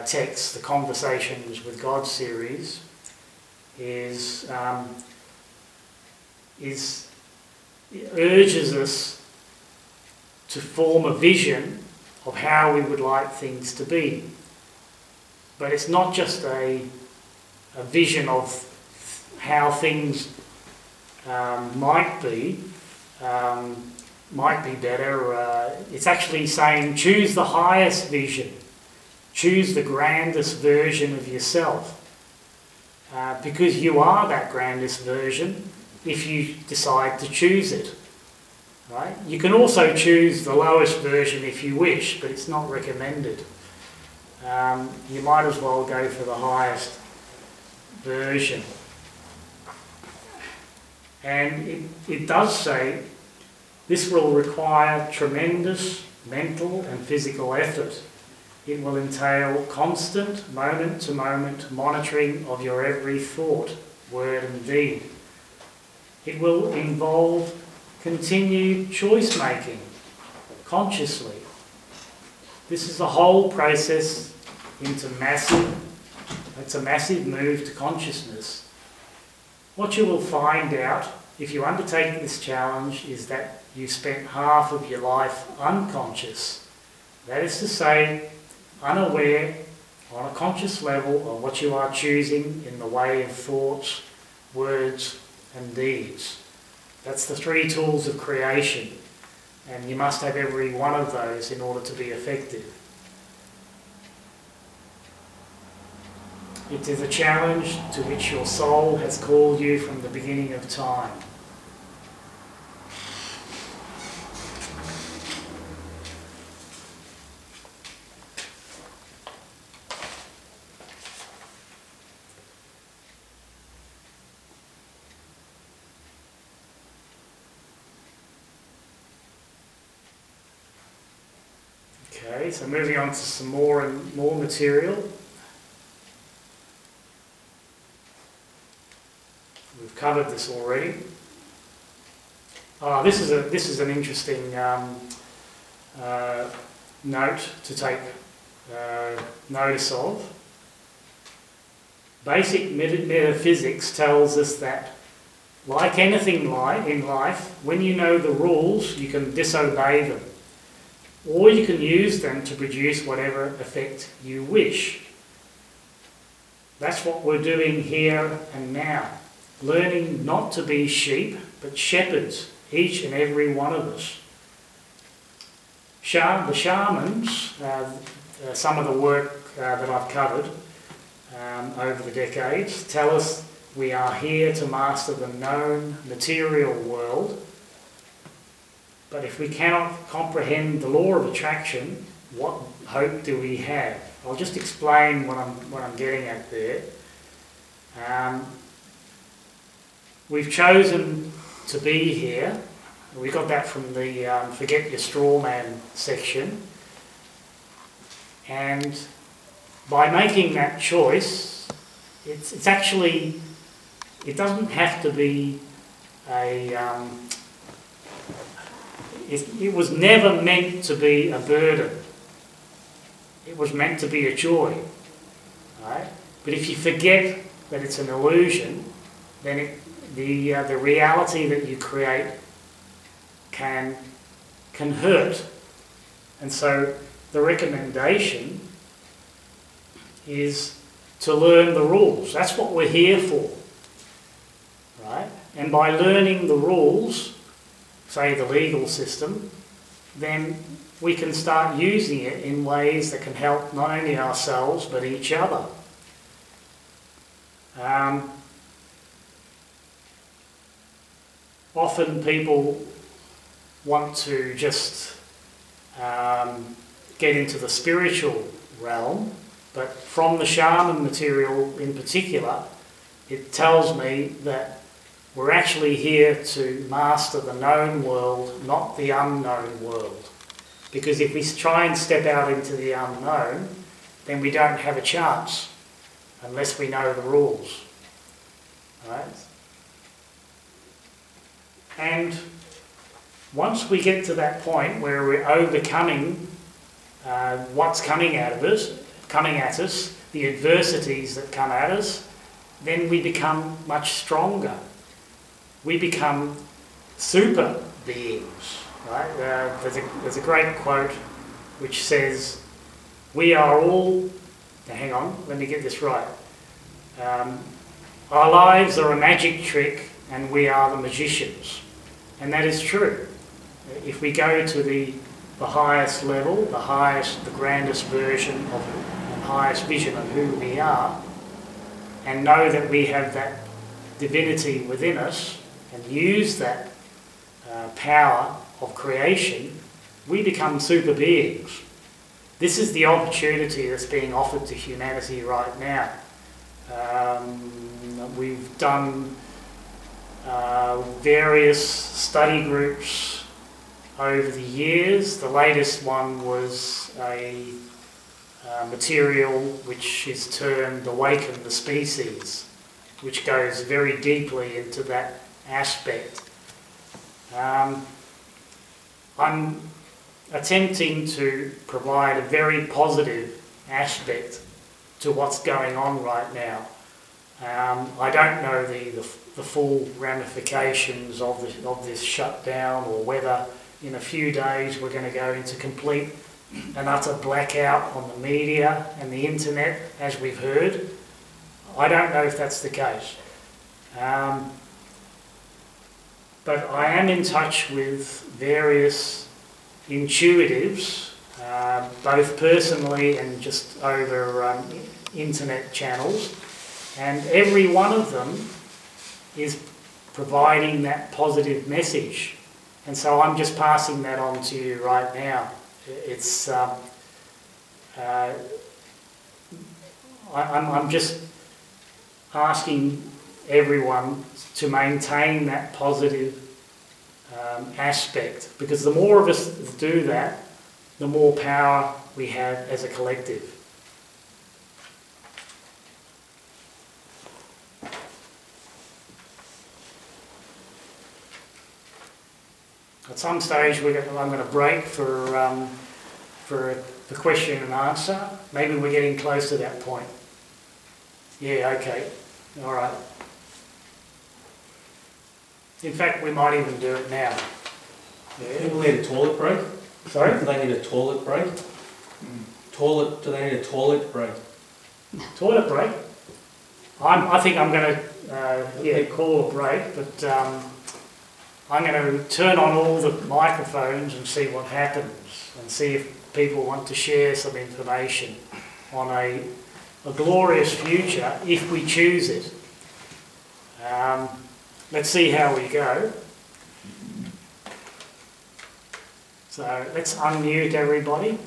texts, the Conversations with God series, it urges us to form a vision of how we would like things to be. But it's not just a vision of how things might be better. It's actually saying choose the highest vision, choose the grandest version of yourself. Because you are that grandest version, if you decide to choose it. Right? You can also choose the lowest version if you wish, but it's not recommended. You might as well go for the highest version. And it does say this will require tremendous mental and physical effort. It will entail constant, moment-to-moment monitoring of your every thought, word and deed. It will involve continued choice-making, consciously. This is a whole process into it's a massive move to consciousness. What you will find out if you undertake this challenge is that you spent half of your life unconscious. That is to say, unaware on a conscious level of what you are choosing in the way of thoughts, words and deeds. That's the 3 tools of creation, and you must have every one of those in order to be effective. It is a challenge to which your soul has called you from the beginning of time. Okay, so moving on to some more material. We've covered this already. This is an interesting note to take notice of. Basic metaphysics tells us that, like anything in life, when you know the rules, you can disobey them, or you can use them to produce whatever effect you wish. That's what we're doing here and now. Learning not to be sheep, but shepherds, each and every one of us. The shamans, some of the work that I've covered over the decades, tell us we are here to master the known material world. But if we cannot comprehend the law of attraction, what hope do we have? I'll just explain what I'm getting at there. We've chosen to be here. We got that from the Forget Your Strawman section. And by making that choice, it's actually, it doesn't have to be it was never meant to be a burden. It was meant to be a joy. Right? But if you forget that it's an illusion, then the reality that you create can hurt. And so the recommendation is to learn the rules. That's what we're here for. Right? And by learning the rules, say the legal system, then we can start using it in ways that can help not only ourselves but each other. Often people want to just get into the spiritual realm, but from the shaman material in particular, it tells me that we're actually here to master the known world, not the unknown world. Because if we try and step out into the unknown, then we don't have a chance unless we know the rules. Right? And once we get to that point where we're overcoming what's coming at us, the adversities that come at us, then we become much stronger. We become super beings. Right? There's a great quote which says, "We are all." Now hang on, let me get this right. Our lives are a magic trick, and we are the magicians, and that is true. If we go to the highest level, the grandest version of and highest vision of who we are, and know that we have that divinity within us, and use that power of creation, we become super beings. This is the opportunity that's being offered to humanity right now. We've done various study groups over the years. The latest one was a material which is termed Awaken the Species, which goes very deeply into that aspect. I'm attempting to provide a very positive aspect to what's going on right now. I don't know the full ramifications of this shutdown, or whether in a few days we're going to go into complete and utter blackout on the media and the internet, as we've heard. I don't know if that's the case. But I am in touch with various intuitives, both personally and just over internet channels, and every one of them is providing that positive message. And so I'm just passing that on to you right now. It's I'm just asking everyone to maintain that positive aspect, because the more of us do that, the more power we have as a collective. At some stage, I'm going to break for the question and answer. Maybe we're getting close to that point. Yeah, okay. All right. In fact, we might even do it now. Yeah. People need a toilet break? Sorry? Do they need a toilet break? Do they need a toilet break? Toilet break? I think I'm going to call a break, but I'm going to turn on all the microphones and see what happens, and see if people want to share some information on a glorious future if we choose it. Let's see how we go. So let's unmute everybody.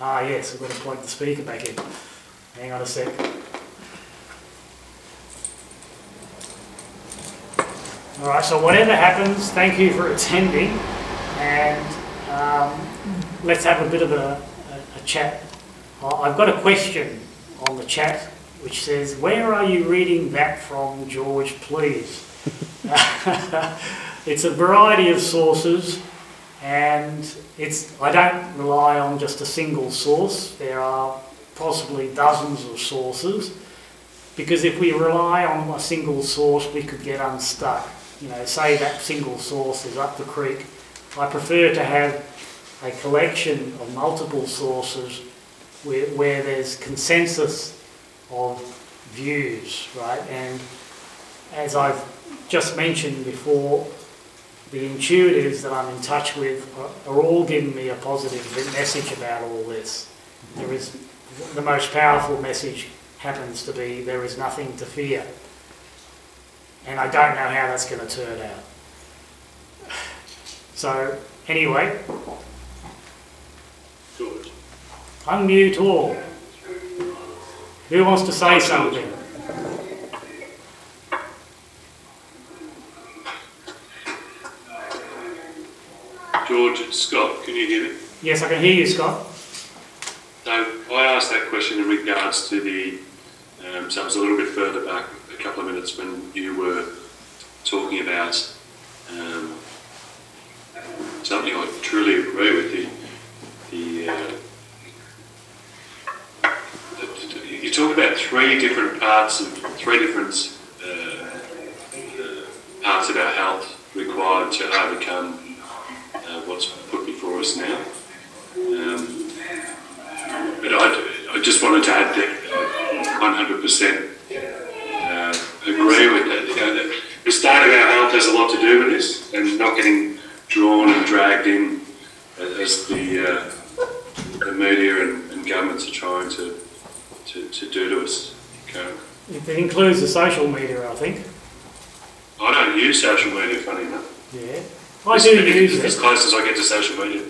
Ah yes, I've got to plug the speaker back in. Hang on a sec. Alright, so whatever happens, thank you for attending, and let's have a bit of a chat. I've got a question on the chat which says, where are you reading that from, George, please? It's a variety of sources, and I don't rely on just a single source. There are possibly dozens of sources, because if we rely on a single source, we could get unstuck. You know, say that single source is up the creek. I prefer to have a collection of multiple sources where there's consensus of views, right? And as I've just mentioned before, the intuitives that I'm in touch with are all giving me a positive message about all this. There is, the most powerful message happens to be, there is nothing to fear. And I don't know how that's going to turn out. So, anyway, unmute all. Who wants to say something? George, it's Scott. Can you hear me? Yes, I can hear you, Scott. So I asked that question in regards to the, so it was a little bit further back, a couple of minutes, when you were talking about something I truly agree with. You talk about three different parts of our health required to overcome what's put before us now. But I just wanted to add that 100% agree with that. You know, the state of our health has a lot to do with this, and not getting drawn and dragged in as the media and governments are trying to do to us. Okay. It includes the social media, I think. I don't don't use social media, funny enough. Yeah. I do use It's as it. close as I get to social media.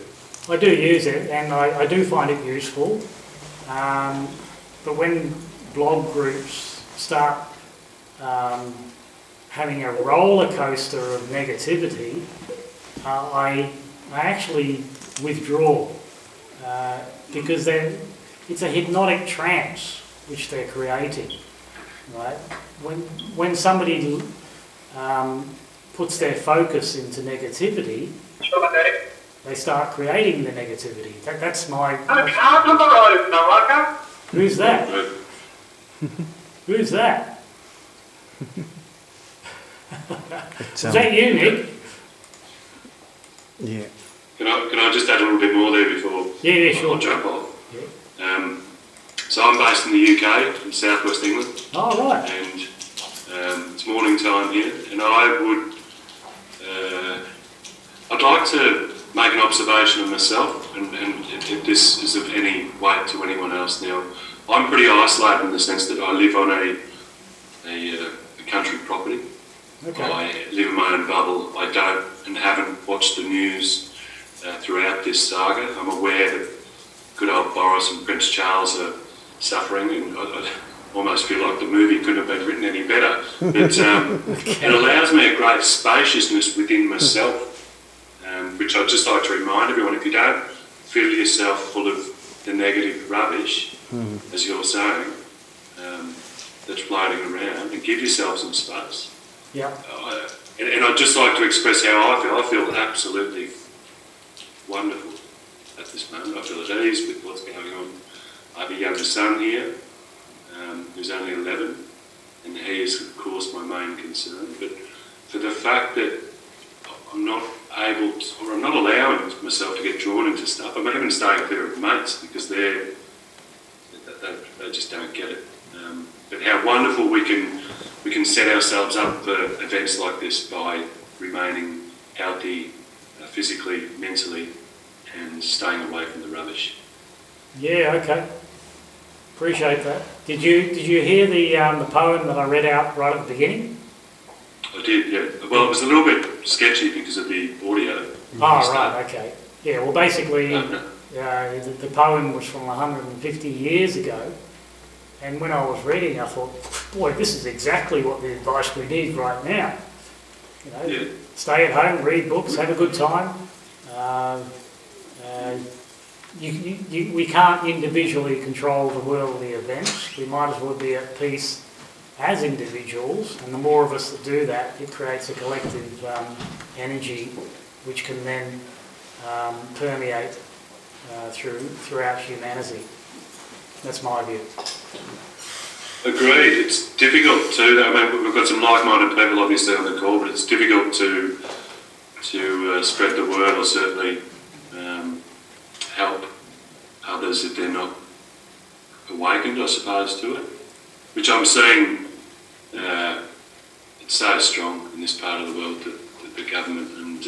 I do use it, and I do find it useful. But when blog groups start having a roller coaster of negativity, I actually withdraw because it's a hypnotic trance which they're creating, right? When somebody puts their focus into negativity, they start creating the negativity. That's my... Who's that? Who's that? Is that you, Nick? Yeah. Can I just add a little bit more there before Yeah, sure. I'll jump off? Yeah. So I'm based in the UK, in southwest England, Oh, right. and it's morning time here, and I'd like to make an observation of myself, and if this is of any weight to anyone else now. I'm pretty isolated in the sense that I live on a country property. Okay. I live in my own bubble. I don't and haven't watched the news throughout this saga. I'm aware that good old Boris and Prince Charles are suffering, and I almost feel like the movie couldn't have been written any better. But it allows me a great spaciousness within myself, which I'd just like to remind everyone, if you don't fill yourself full of the negative rubbish, as you're saying, that's floating around, and give yourself some space. Yeah. And I'd just like to express how I feel. I feel absolutely wonderful at this moment. I feel at ease with what's going on. I have a younger son here, who's only 11, and he is, of course, my main concern. But for the fact that I'm not able to, or I'm not allowing myself to get drawn into stuff, I'm even staying clear of mates because they just don't get it. But how wonderful we can set ourselves up for events like this by remaining healthy, physically, mentally, and staying away from the rubbish. Yeah, okay. Appreciate that. Did you hear the poem that I read out right at the beginning? I did, yeah. Well, it was a little bit sketchy because of the audio. Oh, right, okay. Yeah, well, basically, the poem was from 150 years ago, and when I was reading, I thought, boy, this is exactly what the advice we need right now. You know, stay at home, read books, have a good time. We can't individually control the worldly events. We might as well be at peace as individuals, and the more of us that do that, it creates a collective energy which can then permeate throughout humanity. That's my view. Agreed. It's difficult too. I mean, we've got some like-minded people obviously on the call, but it's difficult to spread the word, or certainly help others if they're not awakened, I suppose, to it. Which I'm seeing, it's so strong in this part of the world, the government, and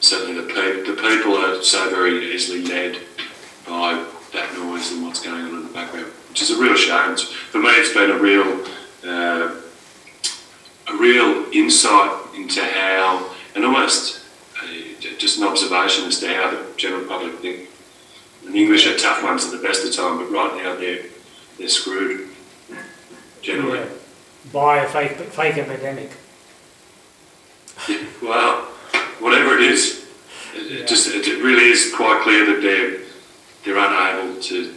certainly the people are so very easily led by that noise and what's going on in the background, which is a real shame. For me, it's been a real insight into how, and almost just an observation as to how the general public think. And the English are tough ones at the best of time, but right now they're screwed, generally. Yeah. By a fake epidemic. Yeah, well, whatever it is, it really is quite clear that they're unable to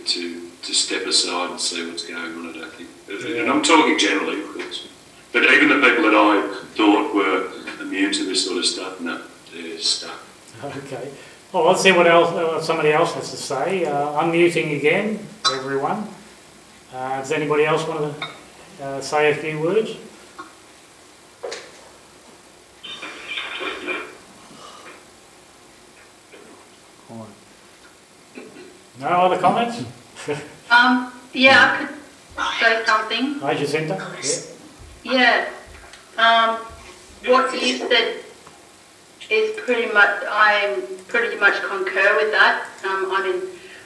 step aside and see what's going on, I don't think. And I'm talking generally, of course. But even the people that I thought were immune to this sort of stuff, no, they're stuck. Okay. Well, let's see what somebody else has to say. Unmuting again, everyone. Does anybody else want to say a few words? No other comments? Yeah, I could say something. Hi, Jacinta. Yeah. What you said is pretty much, I pretty much concur with that. I've been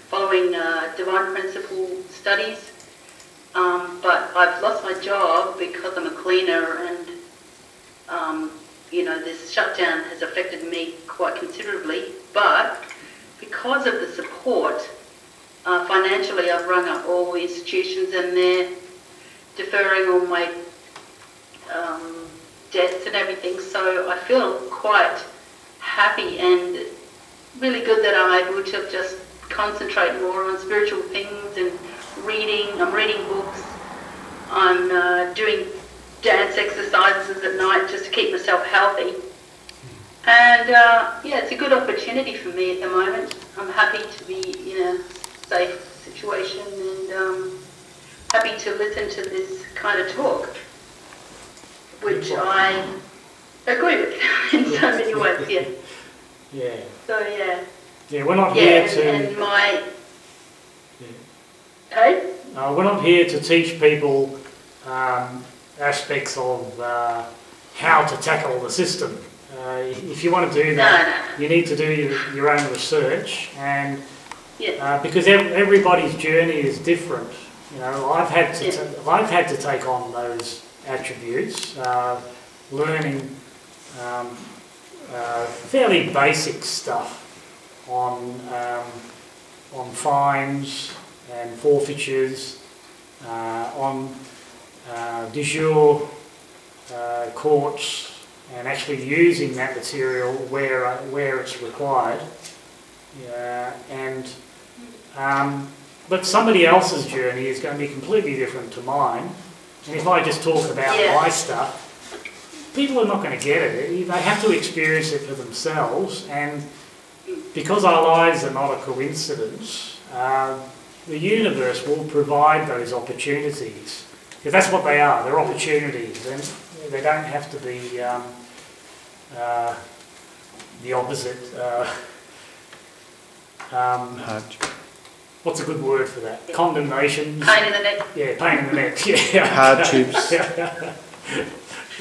following divine principle studies, but I've lost my job because I'm a cleaner, and this shutdown has affected me quite considerably, but because of the support, financially I've rung up all institutions and they're deferring all my debts and everything, so I feel quite happy and really good that I'm able to just concentrate more on spiritual things and reading. I'm reading books. I'm doing dance exercises at night just to keep myself healthy. And yeah, it's a good opportunity for me at the moment. I'm happy to be in a safe situation and happy to listen to this kind of talk, which I agree with in so many ways, yeah. Yeah. So yeah. Yeah, we're not here to... And my... Hey? we're not here to teach people aspects of how to tackle the system. If you want to do that, you need to do your own research, and because everybody's journey is different. You know, I've had to take on those attributes, learning fairly basic stuff on fines and forfeitures, on de jure courts, and actually using that material where it's required. But somebody else's journey is going to be completely different to mine. And if I just talk about my stuff, people are not going to get it. They have to experience it for themselves. And because our lives are not a coincidence, the universe will provide those opportunities. Because that's what they are. They're opportunities. And they don't have to be the opposite. What's a good word for that? Condemnation. Pain in the neck. Yeah, pain in the neck. Yeah. Hardships.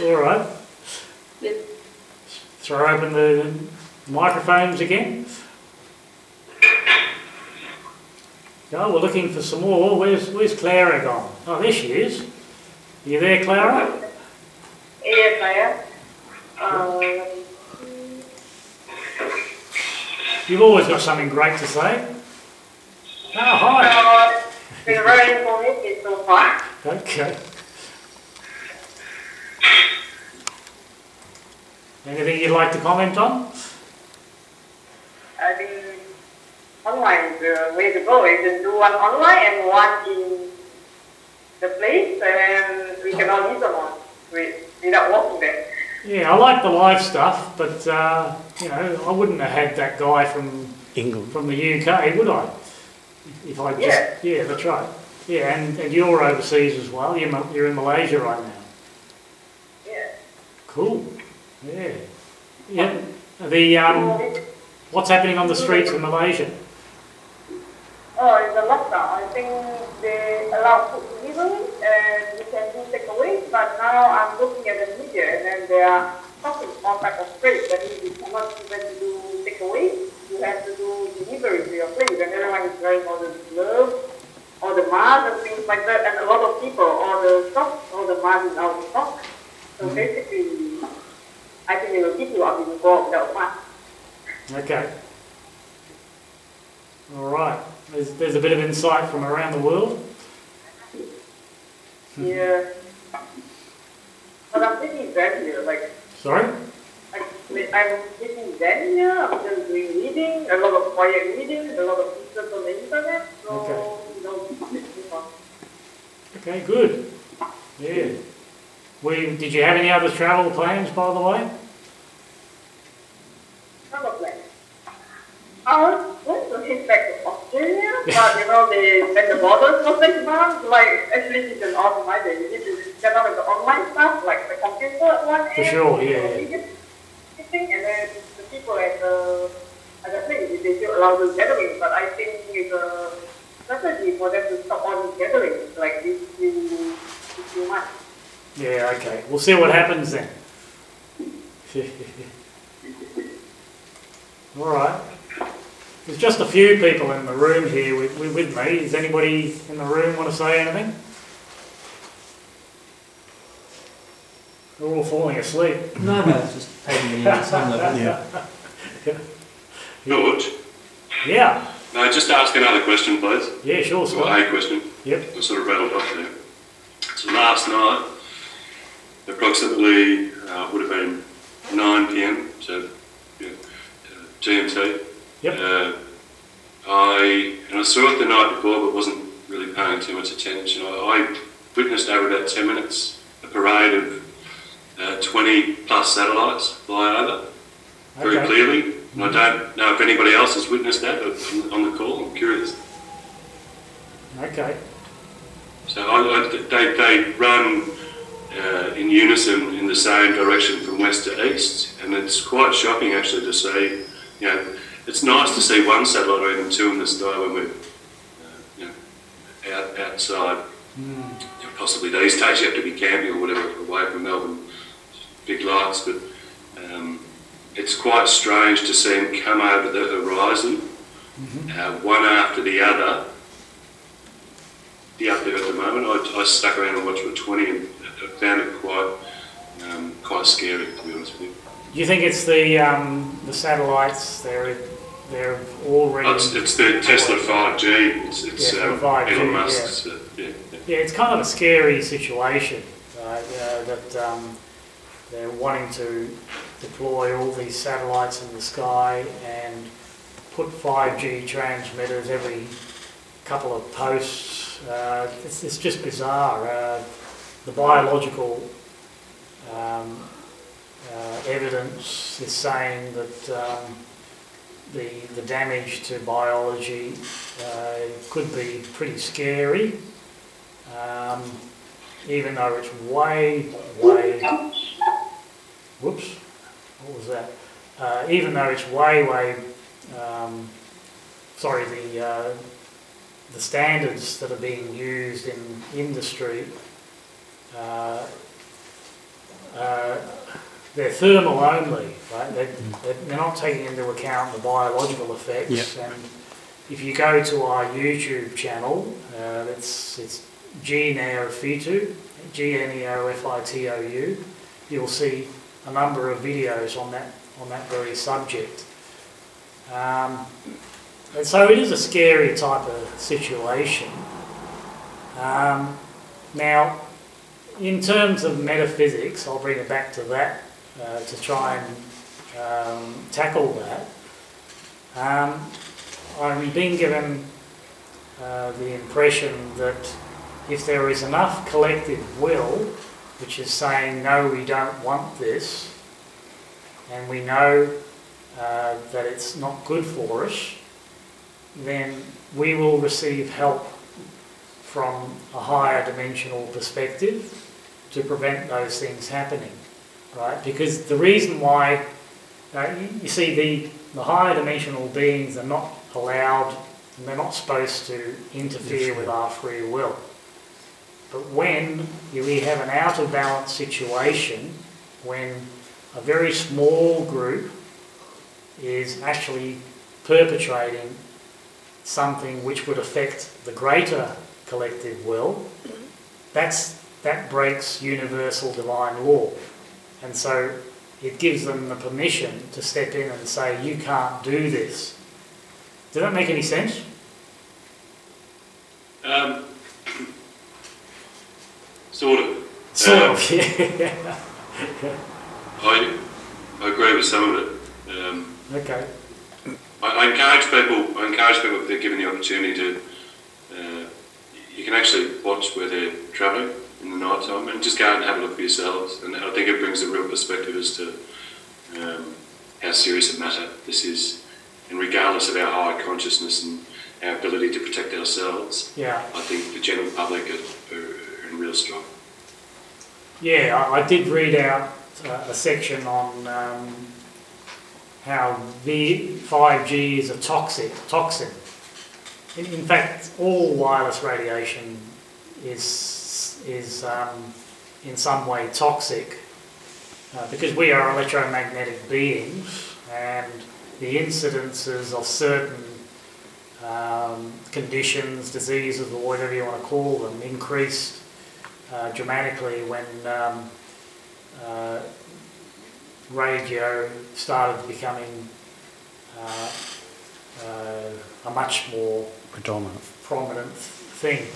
All right. Yep. Throw open the microphones again. Oh, we're looking for some more. Where's Clara gone? Oh, there she is. Are you there, Clara? Yes, I am. You've always got something great to say. Oh, hi. It's been very informative so far. Okay. Anything you'd like to comment on? I think online is the way to go. You can do one online and one in the place, and we can all listen on without walking there. Yeah, I like the live stuff, but you know, I wouldn't have had that guy from England. from the UK, would I? If I just yeah, that's right. Yeah, and you're overseas as well. You're in Malaysia right now. Yeah. Cool. Yeah. Yeah. The what's happening on the streets in Malaysia? Oh, it's a lockdown. I think they allow food delivery and you can do takeaway. But now I'm looking at the media and then they are talking all type of trade. That means you cannot even do takeaway. You have to do delivery to your place, and everyone is wearing all the gloves, all the masks and things like that. And a lot of people, all the shops, all the masks is out of stock. So basically, I think they will keep you up if you go out without mask. Okay. All right. There's a bit of insight from around the world. Yeah. But I'm thinking that here, like. Sorry? I'm sitting zen here, I'm just doing reading, a lot of quiet reading, a lot of research on the internet, so you know, it's fun. Okay, good. Yeah. Did you have any other travel plans, by the way? Travel plans. I was going to head back to Australia, but you know, they set the borders for 6 months, like, actually it's an online day, you need to get out of the online stuff, like the computer at one end. For sure, yeah. And then the people at the place, they still allow the gathering, but I think it's a strategy for them to stop all these gatherings, like this few months. Yeah, okay. We'll see what happens then. All right. There's just a few people in the room here with me. Does anybody in the room want to say anything? We're all falling asleep. No, it's just taking me in at some level. Yeah. George, Yeah, no, just ask another question, please. yeah, sure, Or Scott. a question. Yep. I sort of rattled off there. So last night, approximately, would have been 9 p.m, so yeah, GMT. Yep. I saw it the night before, but wasn't really paying too much attention. I witnessed over about 10 minutes a parade of 20 plus satellites fly over very Okay. clearly. And I don't know if anybody else has witnessed that on the call. I'm curious. Okay. So they run in unison in the same direction from west to east, and it's quite shocking actually to see. It's nice to see one satellite or even two in the sky when we're outside. Possibly these days you have to be camping or whatever away from Melbourne big lights, but it's quite strange to see them come over the horizon, one after the other. Up there at the moment, I stuck around and watched for 20 and I found it quite scary, to be honest with you. Do you think it's the satellites? They're already. It's the Tesla 5G. It's Yeah, for 5G, Elon Musk's. Yeah. Yeah, it's kind of a scary situation, right? That they're wanting to deploy all these satellites in the sky and put 5G transmitters every couple of posts. It's just bizarre. The biological evidence is saying that the damage to biology could be pretty scary, even though it's way, whoops, what was that? Even though it's way, sorry, the standards that are being used in industry, they're thermal only, right? They're not taking into account the biological effects. Yeah. And if you go to our YouTube channel, it's Gneofitou, Gneofitou, you'll see a number of videos on that very subject. And so it is a scary type of situation. Now, in terms of metaphysics, I'll bring it back to that to try and tackle that. I'm being given the impression that if there is enough collective will, which is saying, no, we don't want this, and we know that it's not good for us, then we will receive help from a higher dimensional perspective to prevent those things happening, right? Because the reason why, you see, the higher dimensional beings are not allowed, and they're not supposed to interfere with our free will. But when we have an out of balance situation, when a very small group is actually perpetrating something which would affect the greater collective will, that breaks universal divine law. And so it gives them the permission to step in and say, you can't do this. Does that make any sense? Sort of. Sort of, yeah. I agree with some of it. Okay. I encourage people, if they're given the opportunity to, you can actually watch where they're travelling in the night time and just go out and have a look for yourselves. And I think it brings a real perspective as to how serious a matter this is. And regardless of our higher consciousness and our ability to protect ourselves, Yeah. I think the general public are in real strife. Yeah, I did read out a section on how the 5G is a toxin. In fact, all wireless radiation is in some way toxic because we are electromagnetic beings, and the incidences of certain conditions, diseases, or whatever you want to call them, increase dramatically when radio started becoming a much more Predominant. prominent thing.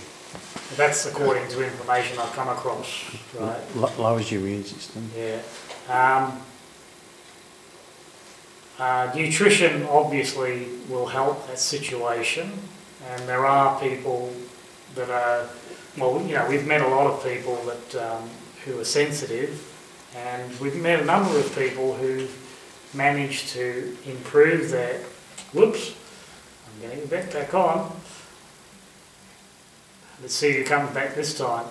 That's according to information I've come across, right? Lowers your immune system. Yeah. Nutrition obviously will help that situation, and there are people that are, well, you know, we've met a lot of people that who are sensitive, and we've met a number of people who've managed to improve their, whoops, I'm getting the back on. Let's see who comes back this time.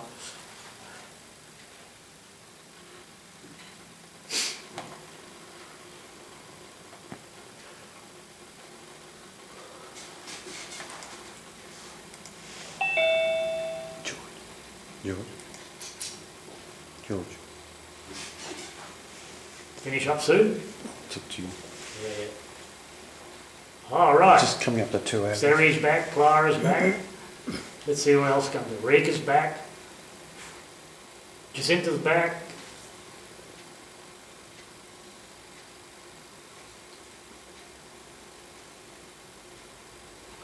George. Finish up soon? It's up to you. Yeah. All right. Just coming up to 2 hours. Sari's back, Clara's back. Let's see who else comes. Rika's back. Jacinta's back.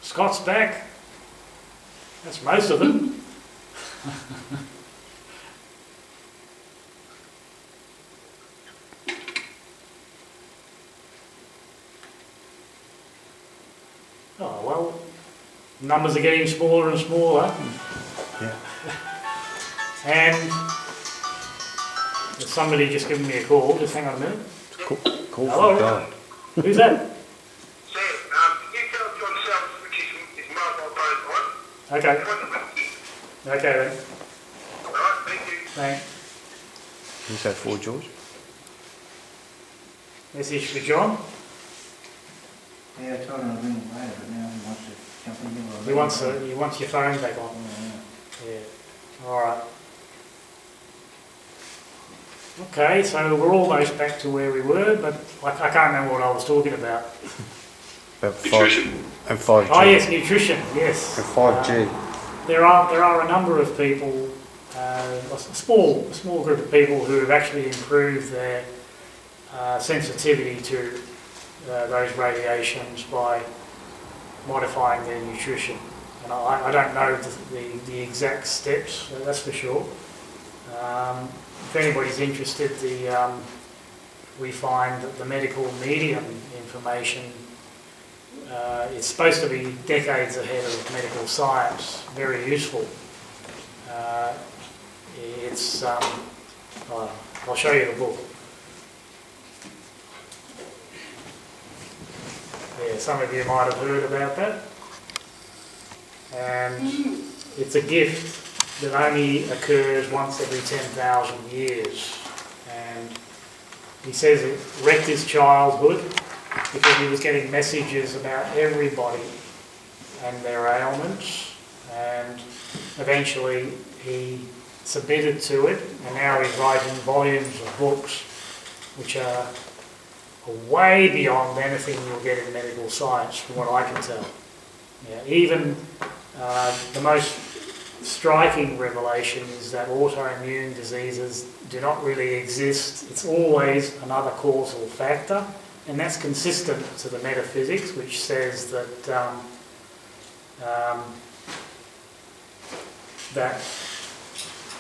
Scott's back. That's most of them. Oh, well, numbers are getting smaller and smaller. Yeah. And there's somebody just giving me a call. Just hang on a minute. Call Hello? for God. Who's that? So, can you tell John Sells which is mobile phone on? Okay. Okay then. Alright, thank you. Thanks. Who's that for, George? Message for John. Yeah, I told him I'd ring him later, but now he wants to jump in here. He wants your phone back on. Yeah. All right. Okay, so we're almost back to where we were, but I can't remember what I was talking about. About Nutrition. 5 and 5G. Oh yes, nutrition. Yes. And 5G. There are a number of people, a small group of people who have actually improved their sensitivity to those radiations by modifying their nutrition. And I don't know the exact steps, that's for sure. If anybody's interested, we find that the medical medium information is supposed to be decades ahead of medical science, very useful. I'll show you the book. Yeah, some of you might have heard about that. And it's a gift that only occurs once every 10,000 years. And he says it wrecked his childhood because he was getting messages about everybody and their ailments. And eventually he submitted to it, and now he's writing volumes of books which are way beyond anything you'll get in medical science, from what I can tell. Yeah, even the most striking revelation is that autoimmune diseases do not really exist. It's always another causal factor, and that's consistent to the metaphysics, which says that that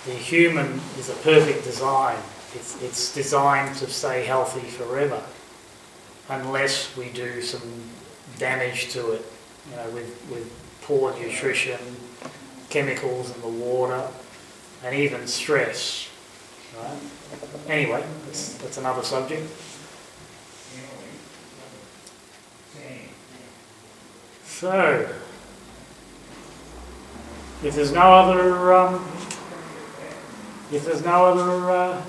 the human is a perfect design. It's designed to stay healthy forever, unless we do some damage to it, you know, with poor nutrition, chemicals in the water, and even stress. Right? Anyway, that's another subject. So, if there's no other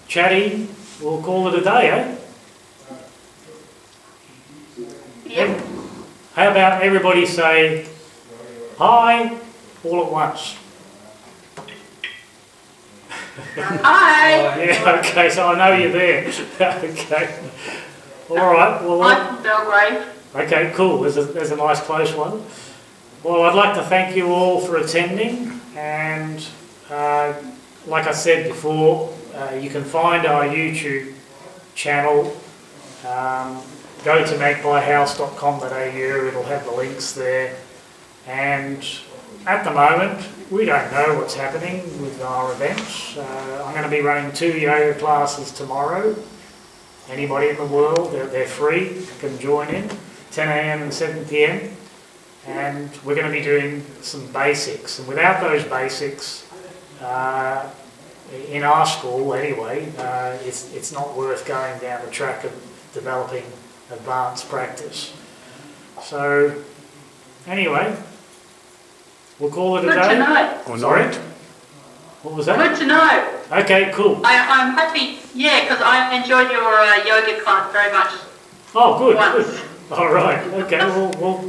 chatting, we'll call it a day, eh? Yep. How about everybody say hi all at once? Hi. Yeah, okay, so I know you're there. Okay. All right, well... I'm from Belgrave. Okay, cool. There's a nice close one. Well, I'd like to thank you all for attending, and like I said before, you can find our YouTube channel. Go to magpiehouse.com.au, it'll have the links there. And at the moment, we don't know what's happening with our events. I'm going to be running 2 yoga classes tomorrow. Anybody in the world, they're free, can join in, 10 a.m. and 7 p.m. And we're going to be doing some basics. And without those basics, in our school anyway, it's not worth going down the track of developing advanced practice. So, anyway, we'll call it a Good day. to know. Or Sorry? not. What was that? Good to know. Okay, cool. I'm happy, yeah, because I enjoyed your yoga class very much. Oh, good, Once. good. All right, okay, well,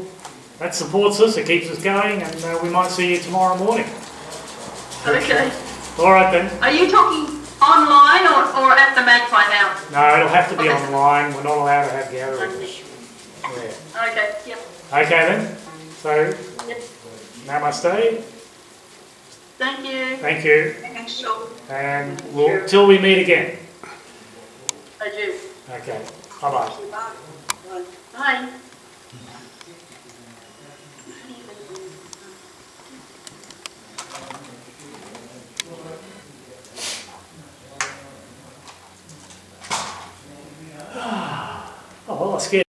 that supports us, it keeps us going, and we might see you tomorrow morning. Okay. All right then. Are you talking online or at the Magpie House? No, it'll have to be Okay. online, we're not allowed to have gatherings. Yeah. Okay, yep. Okay then, so Yep. namaste, Thank you. thank you, Thanks, Sean. and till we meet again. I do. Okay, bye-bye. Bye. Oh, well, I scared